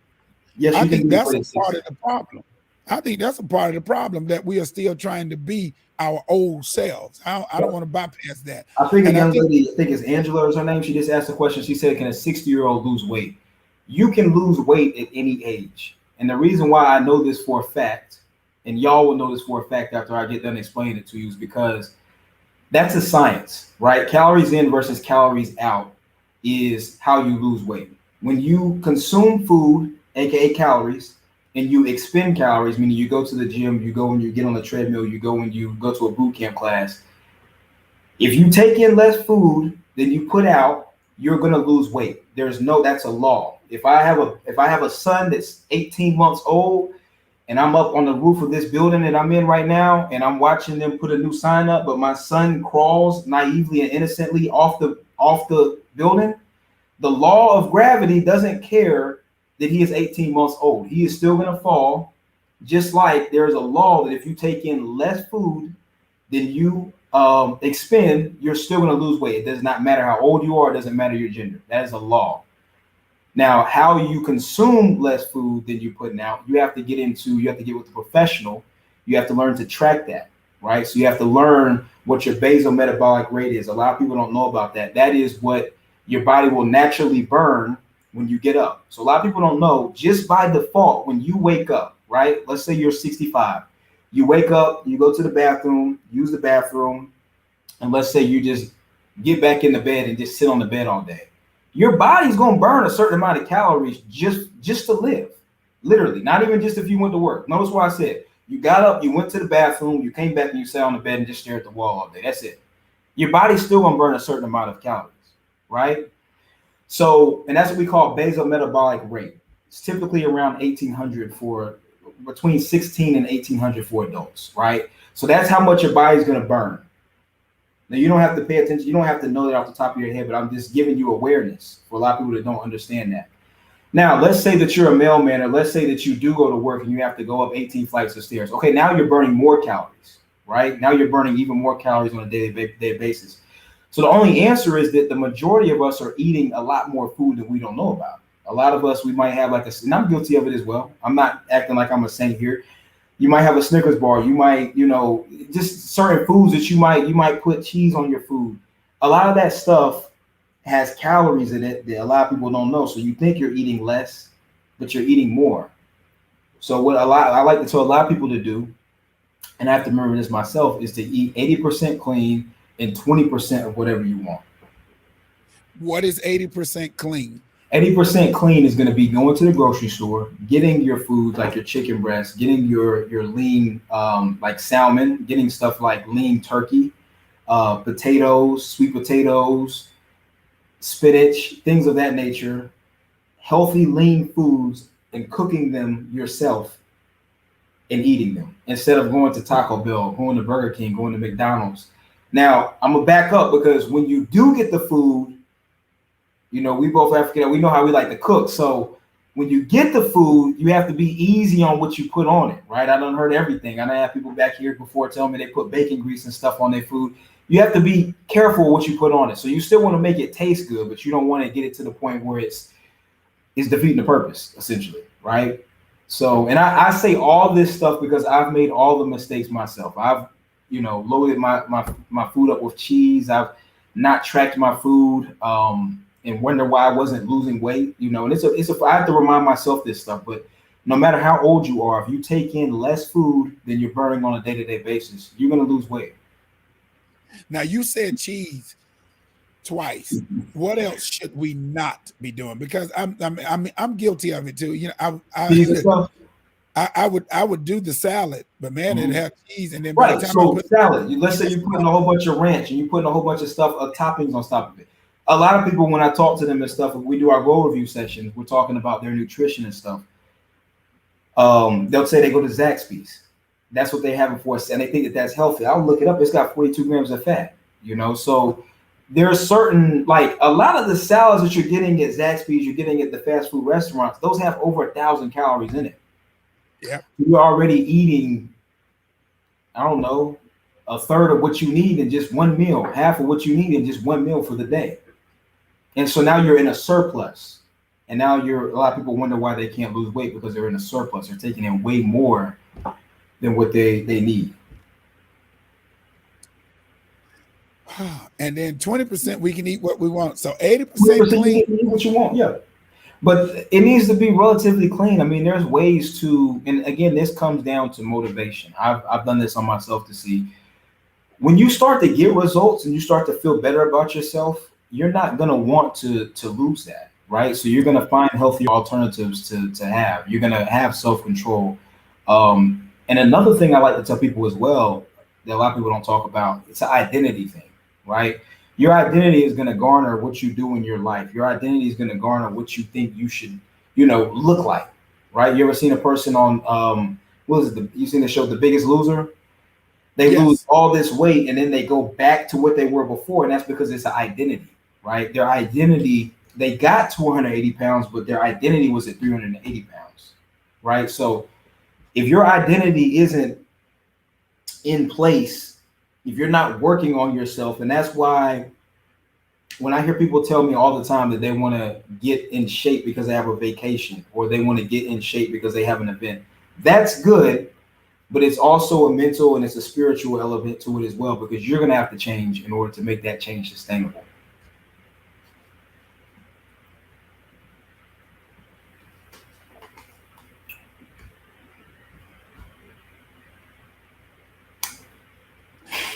Yes, I you can think lose that's weight a at part 60. of the problem. I think that's a part of the problem that we are still trying to be our old selves. I don't want to bypass that. I think a And I young think lady, I think it's Angela is her name. She just asked a question. She said, "Can a 60-year-old lose weight?" You can lose weight at any age, and the reason why I know this for a fact, and y'all will know this for a fact after I get done explaining it to you, is because that's a science, right? Calories in versus calories out is how you lose weight. When you consume food, aka calories, and you expend calories, meaning you go to the gym, you go and you get on the treadmill, you go and you go to a boot camp class. If you take in less food than you put out, you're gonna lose weight. That's a law. If I have a son that's 18 months old and I'm up on the roof of this building that I'm in right now, and I'm watching them put a new sign up, but my son crawls naively and innocently off the building, the law of gravity doesn't care that he is 18 months old. He is still gonna fall, just like there's a law that if you take in less food than you expend, you're still going to lose weight. It does not matter how old you are. It doesn't matter your gender. That is a law. Now, how you consume less food than you're putting out, you have to get with a professional. You have to learn to track that, right? So you have to learn what your basal metabolic rate is. A lot of people don't know about that. That is what your body will naturally burn when you get up. So a lot of people don't know, just by default, when you wake up, right? Let's say you're 65. You wake up, you go to the bathroom, use the bathroom, and let's say you just get back in the bed and just sit on the bed all day. Your body's gonna burn a certain amount of calories just to live. Literally, not even just if you went to work. Notice what I said. You got up, you went to the bathroom, you came back and you sat on the bed and just stared at the wall all day. That's it. Your body's still gonna burn a certain amount of calories, right? So, and that's what we call basal metabolic rate. It's typically around 1800 for between 16 and 1800 for adults, right? So that's how much your body's going to burn. Now, you don't have to pay attention. You don't have to know that off the top of your head, but I'm just giving you awareness for a lot of people that don't understand that. Now, let's say that you're a mailman, or let's say that you do go to work and you have to go up 18 flights of stairs. Okay, now you're burning more calories, right? Now you're burning even more calories on a daily basis. So the only answer is that the majority of us are eating a lot more food than we don't know about. A lot of us, we might have and I'm guilty of it as well. I'm not acting like I'm a saint here. You might have a Snickers bar. You might, just certain foods that you might put cheese on your food. A lot of that stuff has calories in it that a lot of people don't know. So you think you're eating less, but you're eating more. So what I like to tell a lot of people to do, and I have to remember this myself, is to eat 80% clean and 20% of whatever you want. What is 80% clean? 80% clean is going to be going to the grocery store, getting your foods like your chicken breast, getting your lean like salmon, getting stuff like lean turkey, potatoes, sweet potatoes, spinach, things of that nature, healthy lean foods, and cooking them yourself and eating them instead of going to Taco Bell, going to Burger King, going to McDonald's. Now, I'm going to back up because when you do get the food, we both African, we know how we like to cook. So when you get the food, you have to be easy on what you put on it, right? I done heard everything. I done have people back here before telling me they put bacon grease and stuff on their food. You have to be careful what you put on it. So you still want to make it taste good, but you don't want to get it to the point where it's defeating the purpose, essentially, right? So, and I say all this stuff because I've made all the mistakes myself. I've, loaded my food up with cheese. I've not tracked my food. And wonder why I wasn't losing weight, and I have to remind myself this stuff, but no matter how old you are, if you take in less food than you're burning on a day-to-day basis, you're going to lose weight. Now, you said cheese twice. What else should we not be doing? Because I'm guilty of it too. I would do the salad, but man, it'd have cheese, and then by the time so salad. Let's say you're putting a whole bunch of ranch and you're putting a whole bunch of stuff, toppings on top of it. a lot of people, when I talk to them and stuff, when we do our goal review sessions, we're talking about their nutrition and stuff. They'll say they go to Zaxby's. That's what they have it for, and they think that that's healthy. I'll look it up. It's got 42 grams of fat, you know. So there are certain, like a lot of the salads that you're getting at Zaxby's, you're getting at the fast food restaurants, those have over 1,000 calories in it. Yeah. You're already eating, I don't know, a third of what you need in just one meal, half of what you need in just one meal for the day. And so now you're in a surplus. And now a lot of people wonder why they can't lose weight, because they're in a surplus. They're taking in way more than what they need. And then 20% we can eat what we want. So 80% clean. You can eat what you want, yeah. But it needs to be relatively clean. I mean, there's ways to, and again, this comes down to motivation. I've done this on myself to see when you start to get results and you start to feel better about yourself, you're not gonna want to lose that, right? So you're gonna find healthier alternatives to have. You're gonna have self-control. And another thing I like to tell people as well that a lot of people don't talk about, it's an identity thing, right? Your identity is gonna garner what you do in your life. Your identity is gonna garner what you think you should, look like, right? You ever seen a person on you seen the show The Biggest Loser? They lose all this weight and then they go back to what they were before, and that's because it's an identity, right? Their identity, they got to 180 pounds, but their identity was at 380 pounds, right? So if your identity isn't in place, if you're not working on yourself, and that's why when I hear people tell me all the time that they want to get in shape because they have a vacation, or they want to get in shape because they have an event, that's good, but it's also a mental and it's a spiritual element to it as well, because you're going to have to change in order to make that change sustainable.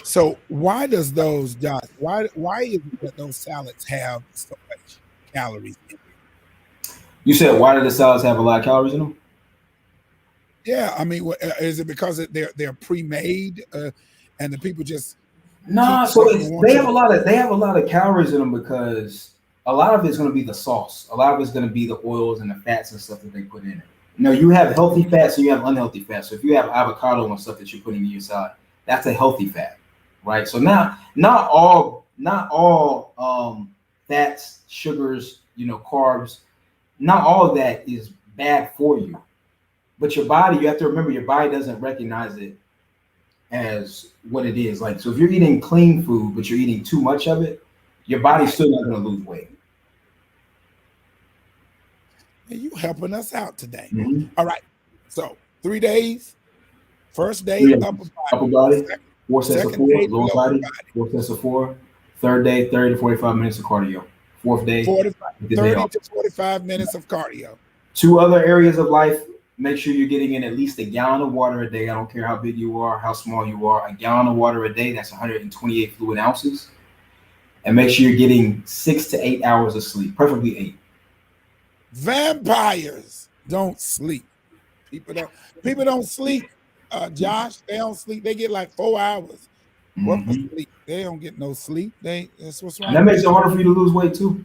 So why does those, Josh, why is it that those salads have so much calories in them? You said, why do the salads have a lot of calories in them? Yeah, I mean, is it because they're pre-made and the people just so they have a lot of calories in them because a lot of it's going to be the sauce. A lot of it's going to be the oils and the fats and stuff that they put in it. You have healthy fats and you have unhealthy fats. So if you have avocado and stuff that you're putting in your salad, that's a healthy fat, right? So now, not all fats, sugars, carbs, not all of that is bad for you. But your body, you have to remember, your body doesn't recognize it as what it is. Like, so if you're eating clean food, but you're eating too much of it, your body's still not going to lose weight. And you helping us out today. Mm-hmm. All right. So 3 days. First day, upper body. 4 sets of 4, lower body. 4 sets of 4. Third day, 30 to 45 minutes of cardio. Fourth day, 30 to 45 minutes of cardio. 2 other areas of life. Make sure you're getting in at least a gallon of water a day. I don't care how big you are, how small you are. A gallon of water a day, that's 128 fluid ounces. And make sure you're getting 6 to 8 hours of sleep, preferably 8. Vampires don't sleep. People don't sleep. Josh, they don't sleep. They get like 4 hours worth of sleep. They don't get no sleep. That's what's wrong. And that makes it harder for you to lose weight too.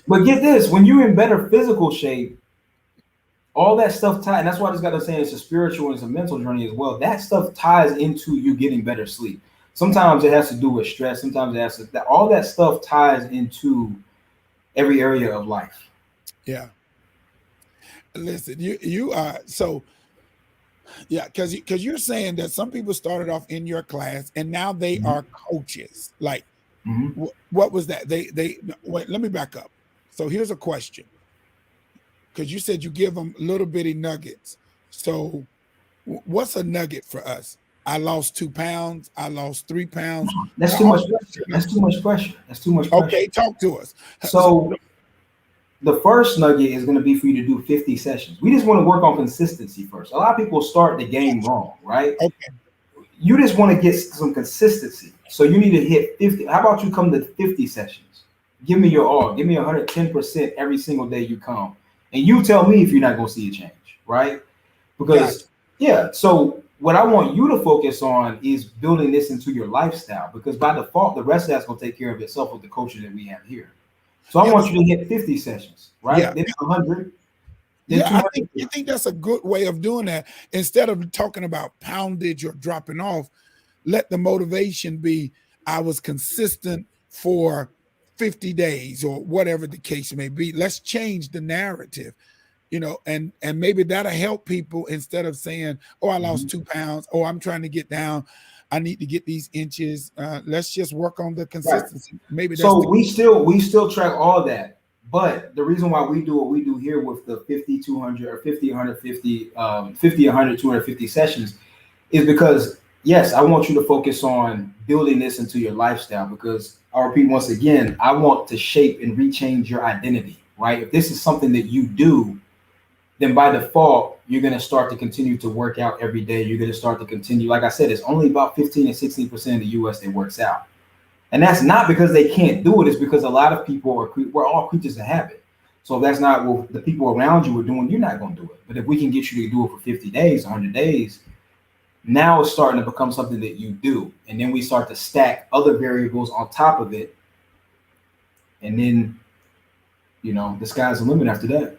But get this, when you're in better physical shape, all that stuff ties, and that's why I just got to say it's a spiritual and it's a mental journey as well. That stuff ties into you getting better sleep. Sometimes it has to do with stress. Sometimes it has to, all that stuff ties into every area of life. Yeah. Listen, you are so, yeah, because you're saying that some people started off in your class and now they are coaches. Like, what was that? Wait, let me back up. So here's a question. Because you said you give them little bitty nuggets. So what's a nugget for us? I lost 2 pounds. I lost 3 pounds. That's too much pressure. That's too much pressure. That's too much pressure. Okay, talk to us. So the first nugget is going to be for you to do 50 sessions. We just want to work on consistency first. A lot of people start the game wrong, right? Okay. You just want to get some consistency. So you need to hit 50. How about you come to 50 sessions? Give me your all. Give me 110% every single day you come. And you tell me if you're not going to see a change, right? Because, so what I want you to focus on is building this into your lifestyle, because by default, the rest of that's going to take care of itself with the coaches that we have here. So I want you to hit 50 sessions, right? Yeah. Then 100. Then Yeah, 200. I think that's a good way of doing that. Instead of talking about poundage or dropping off, let the motivation be, I was consistent for 50 days or whatever the case may be. Let's change the narrative, and maybe that'll help people, instead of saying, oh, I lost 2 pounds. Oh, I'm trying to get down. I need to get these inches. Let's just work on the consistency. Right. Maybe that's so we still track all that. But the reason why we do what we do here with the 50, 200 or 50, 150, 50, 100, 250 sessions is because, yes, I want you to focus on building this into your lifestyle, because I'll repeat once again, I want to shape and rechange your identity, right? If this is something that you do, then by default, you're going to start to continue to work out every day. You're going to start to continue. Like I said, it's only about 15 and 16% of the US that works out. And that's not because they can't do it. It's because a lot of people we're all creatures of habit. So if that's not what the people around you are doing, you're not going to do it. But if we can get you to do it for 50 days, 100 days, now it's starting to become something that you do. And then we start to stack other variables on top of it. And then, the sky's the limit after that.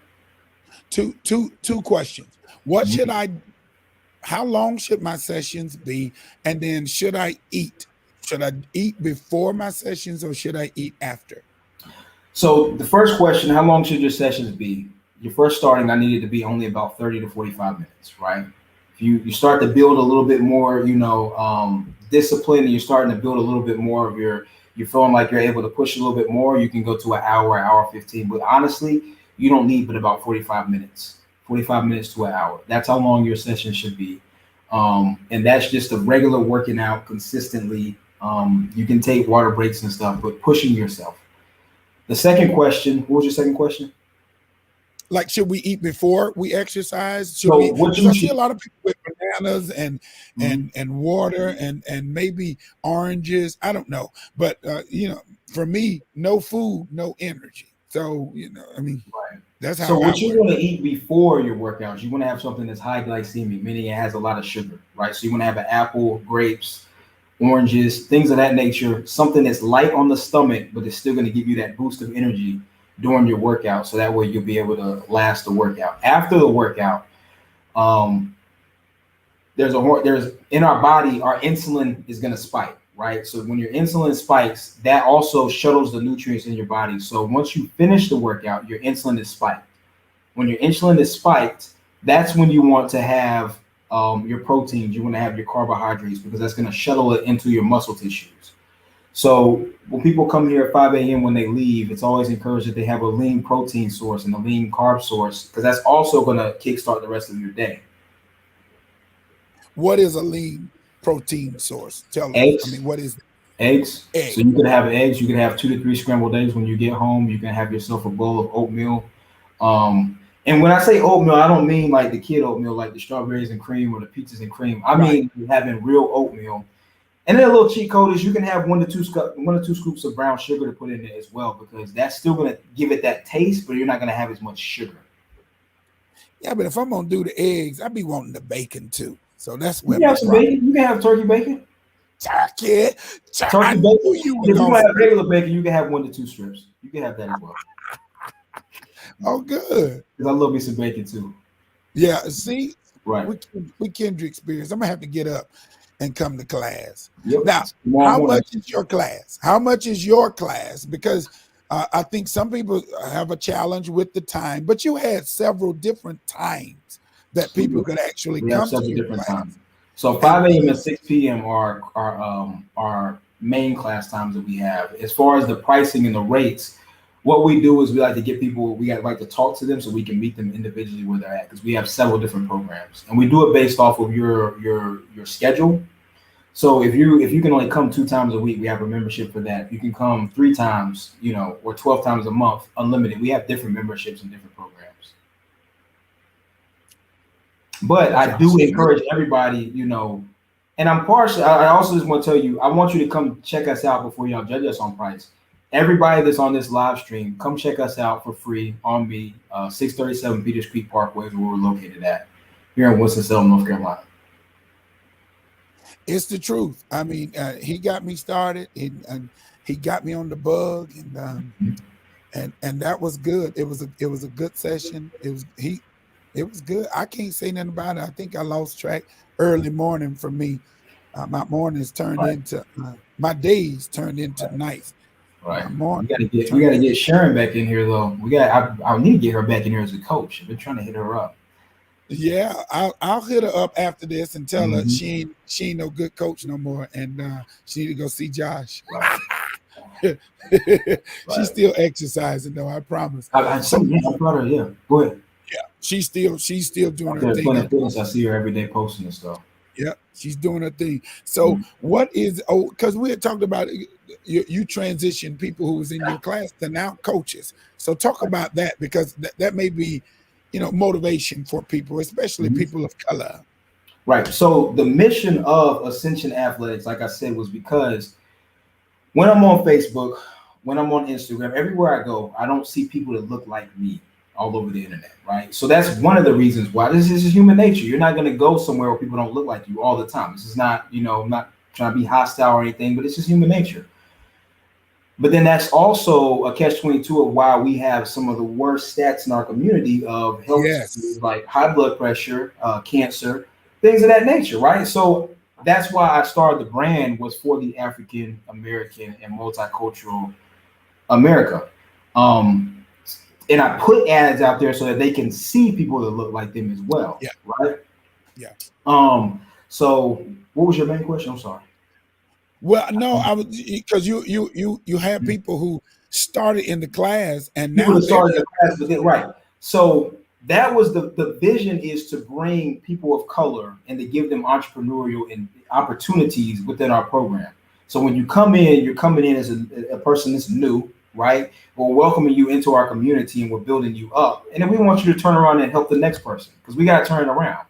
Two questions. What should how long should my sessions be? And then should I eat? Should I eat before my sessions or should I eat after? So the first question, how long should your sessions be? Your first starting, I needed to be only about 30 to 45 minutes, right? If you start to build a little bit more, discipline, and you're starting to build a little bit more of you're feeling like you're able to push a little bit more, you can go to an hour 15. But honestly, you don't need but about 45 minutes to an hour. That's how long your session should be. And that's just a regular working out consistently. You can take water breaks and stuff, but pushing yourself. The second question, what was your second question? Like, should we eat before we exercise? Because I see a lot of people with bananas and water and maybe oranges. I don't know. But, for me, no food, no energy. So, right. That's how. So what you want to eat before your workouts, you want to have something that's high glycemic, meaning it has a lot of sugar, right? So you want to have an apple, grapes, oranges, things of that nature, something that's light on the stomach, but it's still going to give you that boost of energy during your workout. So that way you'll be able to last the workout. After the workout, there's in our body, our insulin is going to spike, right? So when your insulin spikes, that also shuttles the nutrients in your body. So once you finish the workout, your insulin is spiked. When your insulin is spiked, that's when you want to have your proteins, you want to have your carbohydrates, because that's going to shuttle it into your muscle tissues. So when people come here at 5 a.m. when they leave, it's always encouraged that they have a lean protein source and a lean carb source, because that's also going to kickstart the rest of your day. What is a lean protein source? Tell eggs. us. What is eggs? So you can have eggs. You can have 2 to 3 scrambled eggs when you get home. You can have yourself a bowl of oatmeal. And when I say oatmeal, I don't mean like the kid oatmeal, like the strawberries and cream or the peaches and cream. I mean having real oatmeal. And then a little cheat code is you can have 1 to 2 scoops of brown sugar to put in there as well, because that's still going to give it that taste, but you're not going to have as much sugar. Yeah, but if I'm going to do the eggs, I'd be wanting the bacon too. So that's where you can have some bacon. You can have turkey bacon. Turkey bacon. If you don't have regular bacon, you can have 1 to 2 strips. You can have that as well. Oh, good. Because I love me some bacon too. Yeah, see, right. We kindred experience. I'm gonna have to get up and come to class. Yep. Now, how much is your class? How much is your class? Because I think some people have a challenge with the time, but you had several different times that people could actually come to your class. Times. So 5 a.m. and 6 p.m. are our main class times that we have. As far as the pricing and the rates, what we do is we like to get people, like to talk to them so we can meet them individually where they're at, because we have several different programs, and we do it based off of your schedule. So if you can only come 2 times a week, we have a membership for that. If you can come 3 times, or 12 times a month, unlimited. We have different memberships and different programs. But I do encourage everybody, and I'm partial. I also just want to tell you, I want you to come check us out before y'all judge us on price. Everybody that's on this live stream, come check us out for free on me, 637 Peters Creek Parkway is where we're located at, here in Winston-Salem, North Carolina. It's the truth. I mean, he got me started, and he got me on the bug, and that was good. It was a good session. It was good. I can't say nothing about it. I think I lost track early morning for me. My mornings turned Right. into my days turned into Right. nights. Right. My morning We turned gotta into get Sharon back in here though. I need to get her back in here as a coach. I've been trying to hit her up. yeah. I'll hit her up after this and tell her Hmm. she ain't no good coach no more, and she need to go see Josh. Right. She's Right. still exercising though, I promise. I see. So Yeah, I'm proud of her. Yeah. Go ahead. yeah, she's still doing Out her there thing. Planet Fitness, I see her every day posting and stuff. Yeah, she's doing her thing. So Mhm. what is because we had talked about you transition people who was in your class to now coaches. So talk about that because that may be, motivation for people, especially Mhm. people of color. Right. So the mission of Ascension Athletics, like I said, was because when I'm on Facebook, when I'm on Instagram, everywhere I go, I don't see people that look like me all over the internet, right? So that's one of the reasons why this is human nature. You're not going to go somewhere where people don't look like you all the time. This is not, I'm not trying to be hostile or anything, but it's just human nature. But then that's also a catch 22 of why we have some of the worst stats in our community of health Yes. issues like high blood pressure, cancer, things of that nature, right? So that's why I started the brand was for the African American and multicultural America. Um, and I put ads out there so that they can see people that look like them as well, Yeah. right? Yeah. So what was your main question? I'm sorry. Well, no, I was because you had people who started in the class and People now that they're started the class, but then right. So that was the vision is to bring people of color and to give them entrepreneurial and opportunities within our program. So when you come in, you're coming in as a person that's new, right? We're welcoming you into our community and we're building you up. And then we want you to turn around and help the next person because we got to turn it around.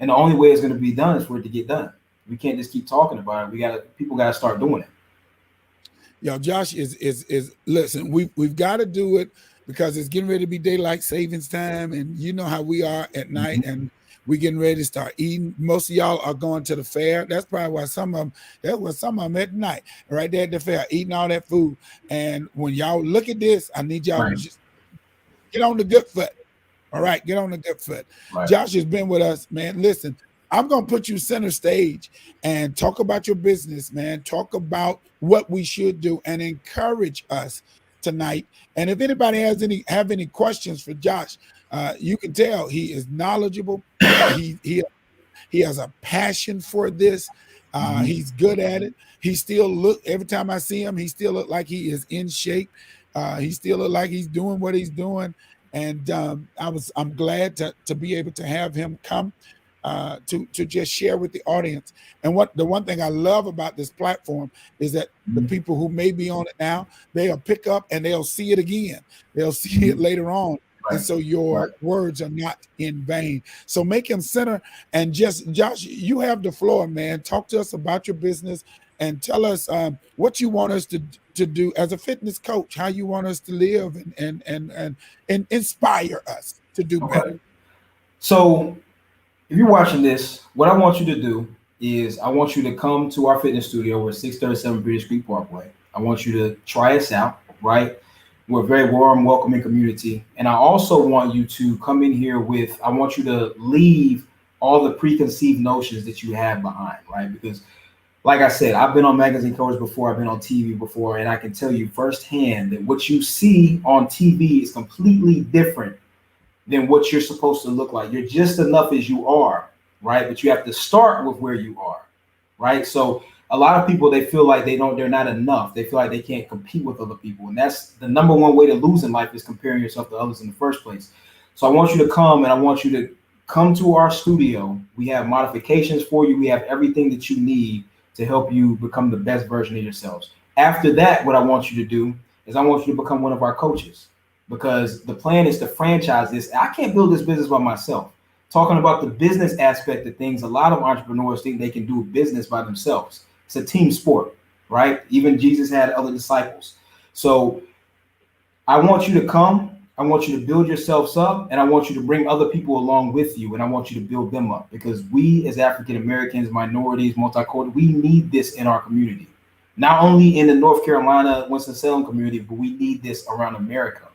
And the only way it's going to be done is for it to get done. We can't just keep talking about it. People got to start doing it. Josh is listen, we've got to do it because it's getting ready to be daylight savings time, and you know how we are at night, Mhm. and we getting ready to start eating. Most of y'all are going to the fair. That's probably why some of them at night, right there at the fair, eating all that food. And when y'all look at this, I need y'all to Right, just get on the good foot. All right, get on the good foot. right. Josh has been with us, man. Listen, I'm gonna put you center stage and talk about your business, man. Talk about what we should do and encourage us tonight. And if anybody have any questions for Josh, you can tell he is knowledgeable. He has a passion for this. Mhm. He's good at it. He still look every time I see him, he still look like he is in shape. He still look like he's doing what he's doing. And I'm glad to be able to have him come to just share with the audience. And what the one thing I love about this platform is that the Mhm. people who may be on it now, they'll pick up and they'll see it again. They'll see it Mhm. later on. And Right, so right. your words are not in vain. So make him center and just Josh, you have the floor, man. Talk to us about your business and tell us what you want us to do as a fitness coach, how you want us to live and inspire us to do better. Okay. So if you're watching this, what I want you to do is I want you to come to our fitness studio. We're 637 British Creek Parkway. I want you to try us out, right? We're a very warm, welcoming community. And I also want you to come in here with, I want you to leave all the preconceived notions that you have behind, right? Because like I said, I've been on magazine covers before, I've been on TV before, and I can tell you firsthand that what you see on TV is completely different than what you're supposed to look like. You're just enough as you are, right? But you have to start with where you are, right? So a lot of people they feel like they're not enough. They feel like they can't compete with other people, and that's the number one way to lose in life is comparing yourself to others in the first place. So I want you to come and I want you to come to our studio. We have modifications for you. We have everything that you need to help you become the best version of yourselves. After that, what I want you to do is I want you to become one of our coaches because the plan is to franchise this. I can't build this business by myself. Talking about the business aspect of things, a lot of entrepreneurs think they can do business by themselves. It's a team sport, right? Even Jesus had other disciples. So I want you to come. I want you to build yourselves up, and I want you to bring other people along with you, and I want you to build them up, because we as African Americans, minorities, multicultural, we need this in our community. Not only in the North Carolina, Winston-Salem community, but we need this around America.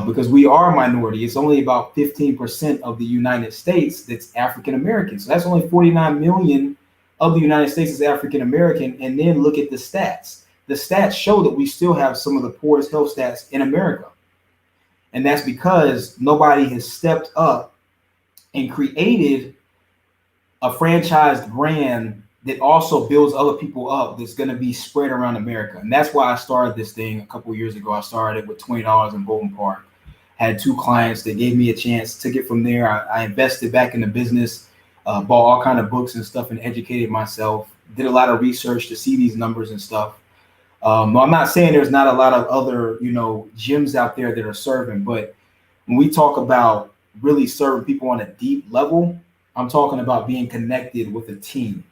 Because we are a minority. It's only about 15% of the United States that's African American. So that's only 49 million of the United States is African American. And then look at the stats. The stats show that we still have some of the poorest health stats in America. And that's because nobody has stepped up and created a franchised brand that also builds other people up, that's going to be spread around America. And that's why I started this thing a couple of years ago. I started it with $20 in Bolton Park. Had 2 clients that gave me a chance, took it from there. I invested back in the business, bought all kind of books and stuff, and educated myself. Did a lot of research to see these numbers and stuff. I'm not saying there's not a lot of other, gyms out there that are serving, but when we talk about really serving people on a deep level, I'm talking about being connected with a team.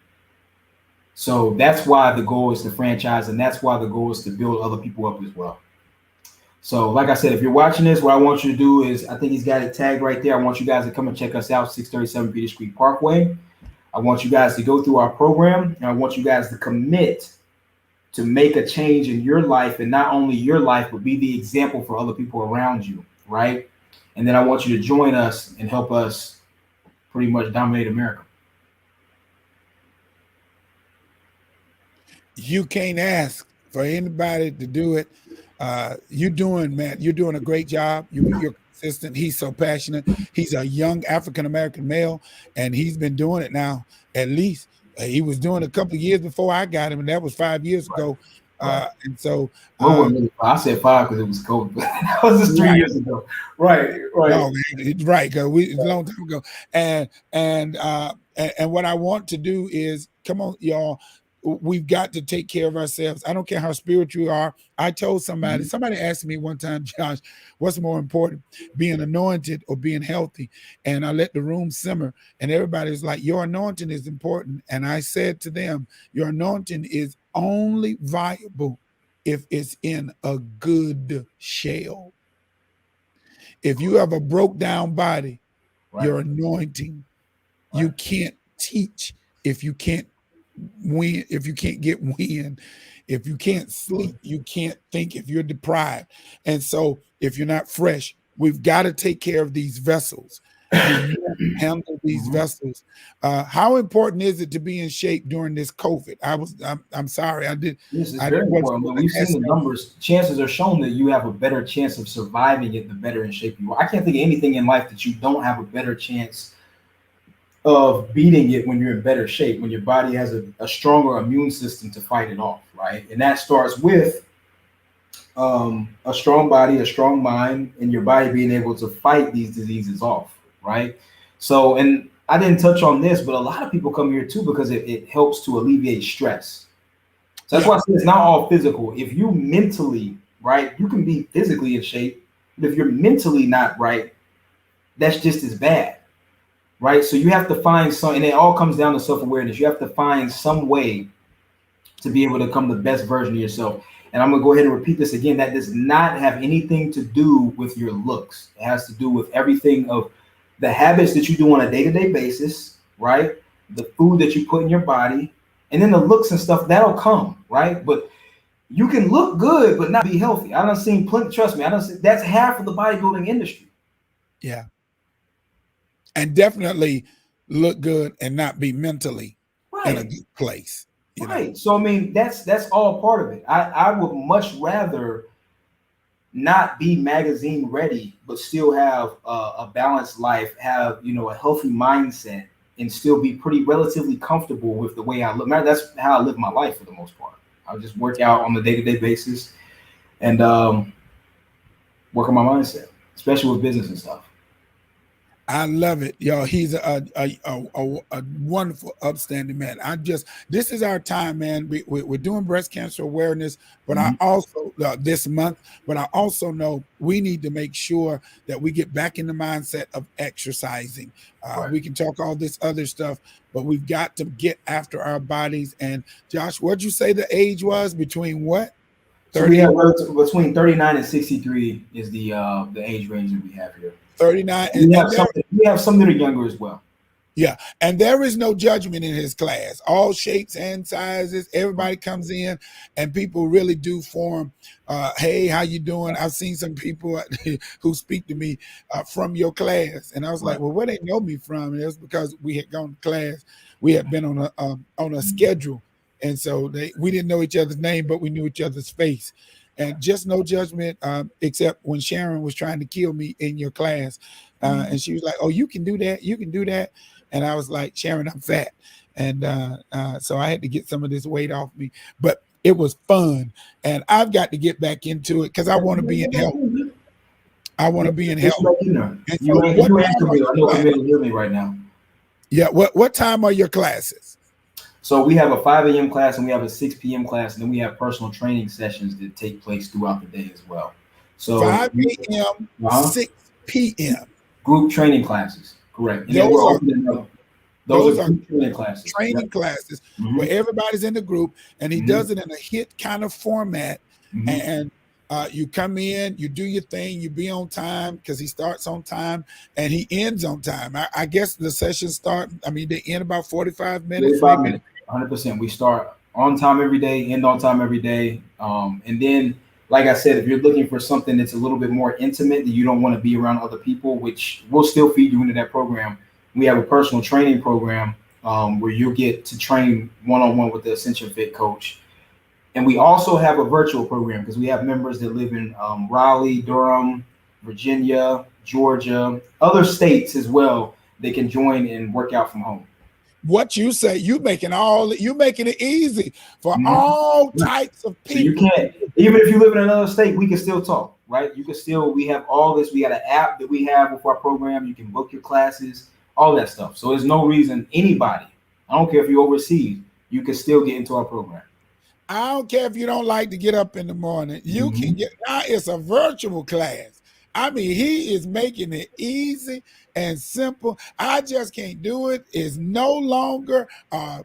So that's why the goal is to franchise, and that's why the goal is to build other people up as well. So like I said, if you're watching this, what I want you to do is, I think he's got it tagged right there. I want you guys to come and check us out, 637 Peters Creek Parkway. I want you guys to go through our program, and I want you guys to commit to make a change in your life, and not only your life, but be the example for other people around you, right? And then I want you to join us and help us pretty much dominate America. You can't ask for anybody to do it. You're doing a great job. You're consistent. He's so passionate. He's a young African-American male, and he's been doing it now. At least he was doing it a couple of years before I got him, and that was 5 years ago. And so I said 5 because it was COVID, but that was just 3 years ago. Right. No, right. Because it's a long time ago. And what I want to do is, come on, y'all. We've got to take care of ourselves. I don't care how spiritual you are. I told somebody asked me one time, Josh, what's more important, being anointed or being healthy? And I let the room simmer, and everybody's like, your anointing is important. And I said to them, your anointing is only viable if it's in a good shell. If you have a broke down body, your anointing, you can't teach if you can't win, if you can't get wind, if you can't sleep, you can't think, if you're deprived. And so if you're not fresh, we've got to take care of these vessels. Handle these vessels. How important is it to be in shape during this COVID? I'm sorry, I did. Yes, it's very important. But we've seen the numbers. Chances are shown that you have a better chance of surviving it the better in shape you are. I can't think of anything in life that you don't have a better chance of beating it when you're in better shape, when your body has a stronger immune system to fight it off, right? And that starts with a strong body, a strong mind, and your body being able to fight these diseases off, right? So, and I didn't touch on this, but a lot of people come here too because it helps to alleviate stress. So that's why I say it's not all physical. If you mentally, right, you can be physically in shape, but if you're mentally not right, that's just as bad. Right. So you have to find some, and it all comes down to self-awareness. You have to find some way to be able to become the best version of yourself. And I'm going to go ahead and repeat this again. That does not have anything to do with your looks. It has to do with everything of the habits that you do on a day-to-day basis, right? The food that you put in your body, and then the looks and stuff, that'll come, right? But you can look good, but not be healthy. I done seen plenty, trust me, that's half of the bodybuilding industry. Yeah. And definitely look good and not be mentally in a good place. Right. So I mean, that's all part of it. I would much rather not be magazine ready, but still have a balanced life, have a healthy mindset, and still be pretty relatively comfortable with the way I live. That's how I live my life for the most part. I just work out on a day-to-day basis and work on my mindset, especially with business and stuff. I love it, y'all. He's a wonderful, upstanding man. This is our time, man. We're doing breast cancer awareness, but I also this month, but I also know we need to make sure that we get back in the mindset of exercising. We can talk all this other stuff, but we've got to get after our bodies. And Josh, what'd you say the age was between what? So we have between 39 and 63 is the age range that we have here. 39. We have some that are younger as well. Yeah, and there is no judgment in his class. All shapes and sizes. Everybody comes in, and people really do form. Hey, how you doing? I've seen some people who speak to me from your class, and I was like, well, where they know me from? And it was because we had gone to class. We had been on a schedule, and so we didn't know each other's name, but we knew each other's face. And just no judgment, except when Sharon was trying to kill me in your class, and she was like, "Oh, you can do that. You can do that." And I was like, Sharon, I'm fat. And so I had to get some of this weight off me. But it was fun. And I've got to get back into it because I want to be in health. I want to be in health. You ain't Camille. I know Camille hear me right now. Yeah. What time are your classes? So we have a 5 a.m. class and we have a 6 p.m. class. And then we have personal training sessions that take place throughout the day as well. So 5 a.m., 6 p.m. Group training classes. Correct. And then we're opening up. Those are training classes. Training classes where everybody's in the group, and he does it in a HIT kind of format. And you come in, you do your thing, you be on time because he starts on time and he ends on time. I guess the sessions start. I mean, they end about 45 minutes. 45 minutes. 100%. We start on time every day, end on time every day, and then. Like I said, if you're looking for something that's a little bit more intimate, that you don't want to be around other people, which we'll still feed you into that program. We have a personal training program where you'll get to train one-on-one with the Ascension Fit coach. And we also have a virtual program because we have members that live in Raleigh, Durham, Virginia, Georgia, other states as well. They can join and work out from home. What you say, you making it easy for all types of people. So you can't, even if you live in another state, we can still talk, right? You can still, we have all this. We got an app that we have with our program. You can book your classes, all that stuff. So there's no reason anybody, I don't care if you're overseas, you can still get into our program. I don't care if you don't like to get up in the morning. You can get, now it's a virtual class. I mean, he is making it easy and simple. I just can't do it. It's no longer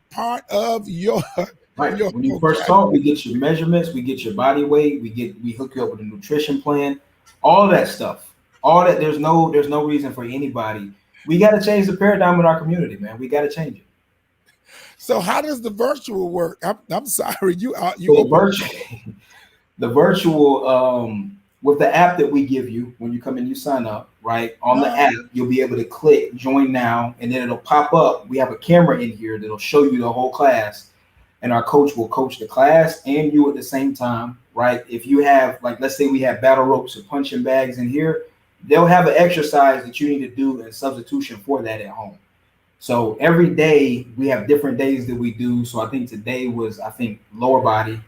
part of your right. When you first start, we get your measurements, we get your body weight, we hook you up with a nutrition plan, all that stuff. All that there's no reason for anybody. We got to change the paradigm in our community, man. We got to change it. So how does the virtual work? I'm sorry, the virtual with the app that we give you when you come in, you sign up, right? On the app, you'll be able to click join now, and then it'll pop up. We have a camera in here that'll show you the whole class, and our coach will coach the class and you at the same time, right? If you have, like, let's say we have battle ropes or punching bags in here, they'll have an exercise that you need to do in substitution for that at home. So every day we have different days that we do. So I think today was, lower body,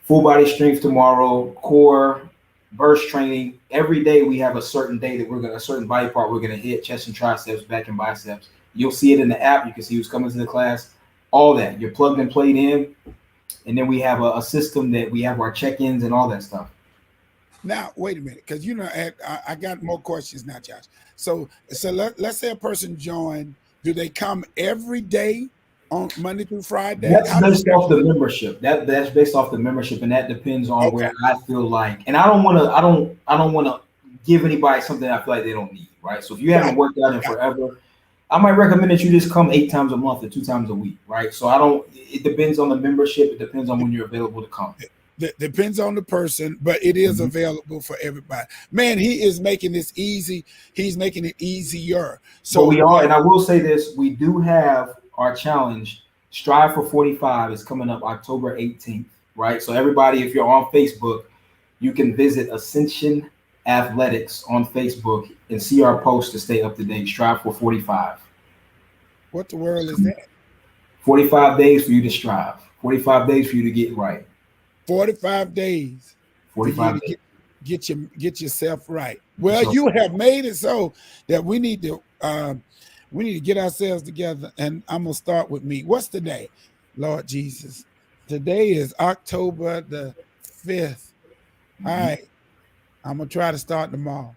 full body strength tomorrow, core, burst training. Every day we have a certain day that a certain body part we're gonna hit, chest and triceps, back and biceps. You'll see it in the app. You can see who's coming to the class, all that. You're plugged and played in. And then we have a system that we have our check-ins and all that stuff. Now, wait a minute, because I got more questions now, Josh. So let's say a person joined. Do they come every day on Monday through Friday? That's based off the membership. That's based off the membership, and that depends on where I feel like. And I don't want to give anybody something I feel like they don't need, right? So if you haven't worked out in forever, I might recommend that you just come 8 times a month or 2 times a week, right? So it depends on the membership. It depends on when you're available to come. That depends on the person, but it is available for everybody. Man, he is making this easy. He's making it easier. So we are, and I will say this: we do have our challenge, Strive for 45, is coming up October 18th, right? So everybody, if you're on Facebook, you can visit Ascension Athletics on Facebook and see our post to stay up to date. Strive for 45. What the world is that? 45 days for you to strive. 45 days for you to get right. 45 days. 45 days. Get yourself right. Well, you have made it so that we need to get ourselves together. And I'm gonna start with me. What's the day? Lord Jesus. Today is October the 5th. All right. I'm gonna try to start tomorrow.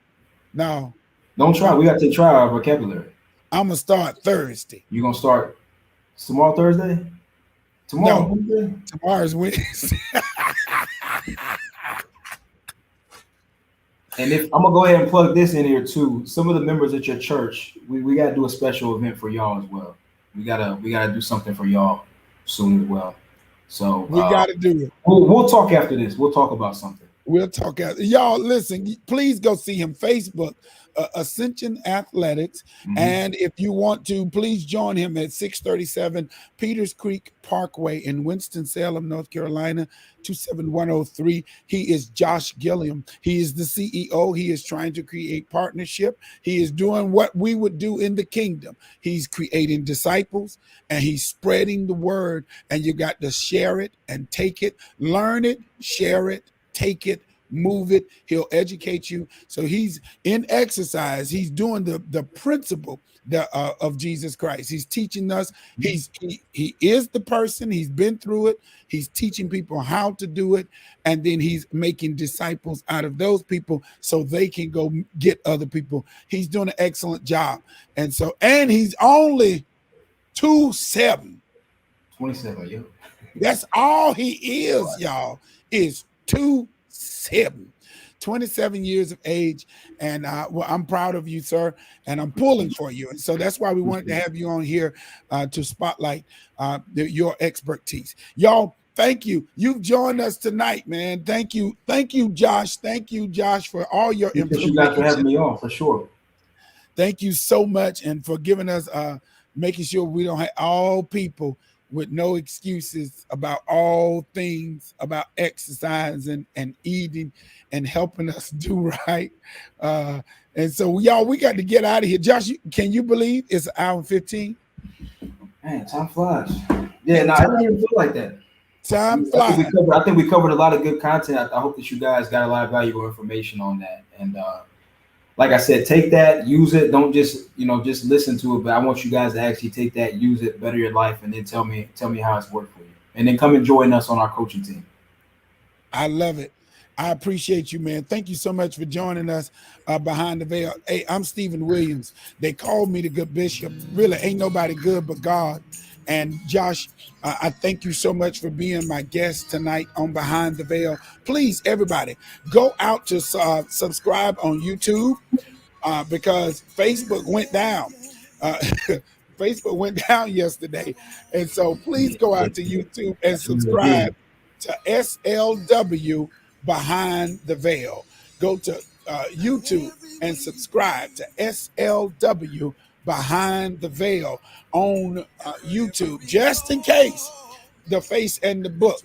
No. Don't try. We got to try our vocabulary. I'm gonna start Thursday. You're gonna start tomorrow, Thursday? Tomorrow, no, tomorrow's Wednesday. And if I'm gonna go ahead and plug this in here too, some of the members at your church, we gotta do a special event for y'all as well. We gotta do something for y'all soon as well. So We got to do it. we'll talk after this. We'll talk about something. We'll talk out. Y'all, listen, please go see him. Facebook, Ascension Athletics. And if you want to, please join him at 637 Peters Creek Parkway in Winston-Salem, North Carolina, 27103. He is Josh Gilliam. He is the CEO. He is trying to create partnership. He is doing what we would do in the kingdom. He's creating disciples and he's spreading the word. And you got to share it and take it, learn it, share it, take it, move it. He'll educate you. So he's in exercise. He's doing the principle of Jesus Christ. He's teaching us. He is the person. He's been through it. He's teaching people how to do it, and then he's making disciples out of those people so they can go get other people. He's doing an excellent job, and he's only 27. 27, yeah. That's all he is, y'all. Is 27 years of age. And well, I'm proud of you, sir, and I'm pulling for you. And so that's why we wanted to have you on here to spotlight your expertise. Y'all, thank you. You've joined us tonight, man. Thank you, Josh. Thank you, Josh, for all your information. You guys for having me on, for sure. Thank you so much, and for giving us making sure we don't have all people with no excuses about all things about exercise and eating and helping us do right. And so, y'all, we got to get out of here. Josh, can you believe it's 1:15? Man, time flies. Yeah, no, I didn't even feel like that. Time flies. I think we covered a lot of good content. I hope that you guys got a lot of valuable information on that. And like I said, take that, use it. Don't just listen to it. But I want you guys to actually take that, use it, better your life, and then tell me how it's worked for you. And then come and join us on our coaching team. I love it. I appreciate you, man. Thank you so much for joining us behind the veil. Hey, I'm Stephen Williams. They called me the good bishop. Really, ain't nobody good but God. And Josh, I thank you so much for being my guest tonight on Behind the Veil. Please, everybody, go out to subscribe on YouTube because Facebook went down. Facebook went down yesterday. And so please go out to YouTube and subscribe to SLW Behind the Veil. Go to YouTube and subscribe to SLW Behind the Veil on YouTube, just in case the Face and the Book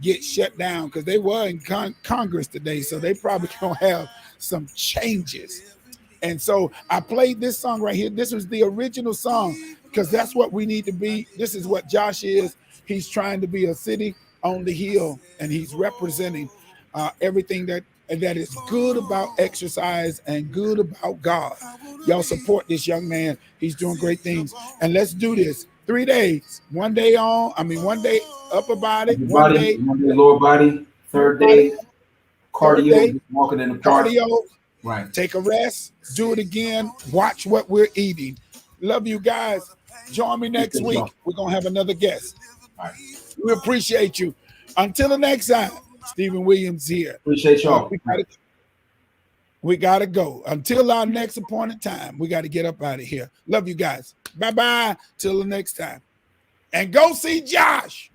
get shut down, because they were in Congress today, so they probably gonna have some changes. And so I played this song right here. This was the original song, because that's what we need to be. This is what Josh is. He's trying to be a city on the hill, and he's representing everything that is good about exercise and good about God. Y'all support this young man. He's doing great things. And let's do this. 3 days. 1 day one day upper body, one day lower body, third day cardio, walking in the park. Cardio. Right. Take a rest. Do it again. Watch what we're eating. Love you guys. Join me next week. We're going to have another guest. All right. We appreciate you. Until the next time, Stephen Williams here. Appreciate y'all. We got to go. Until our next appointed time, we got to get up out of here. Love you guys. Bye-bye. Till the next time. And go see Josh.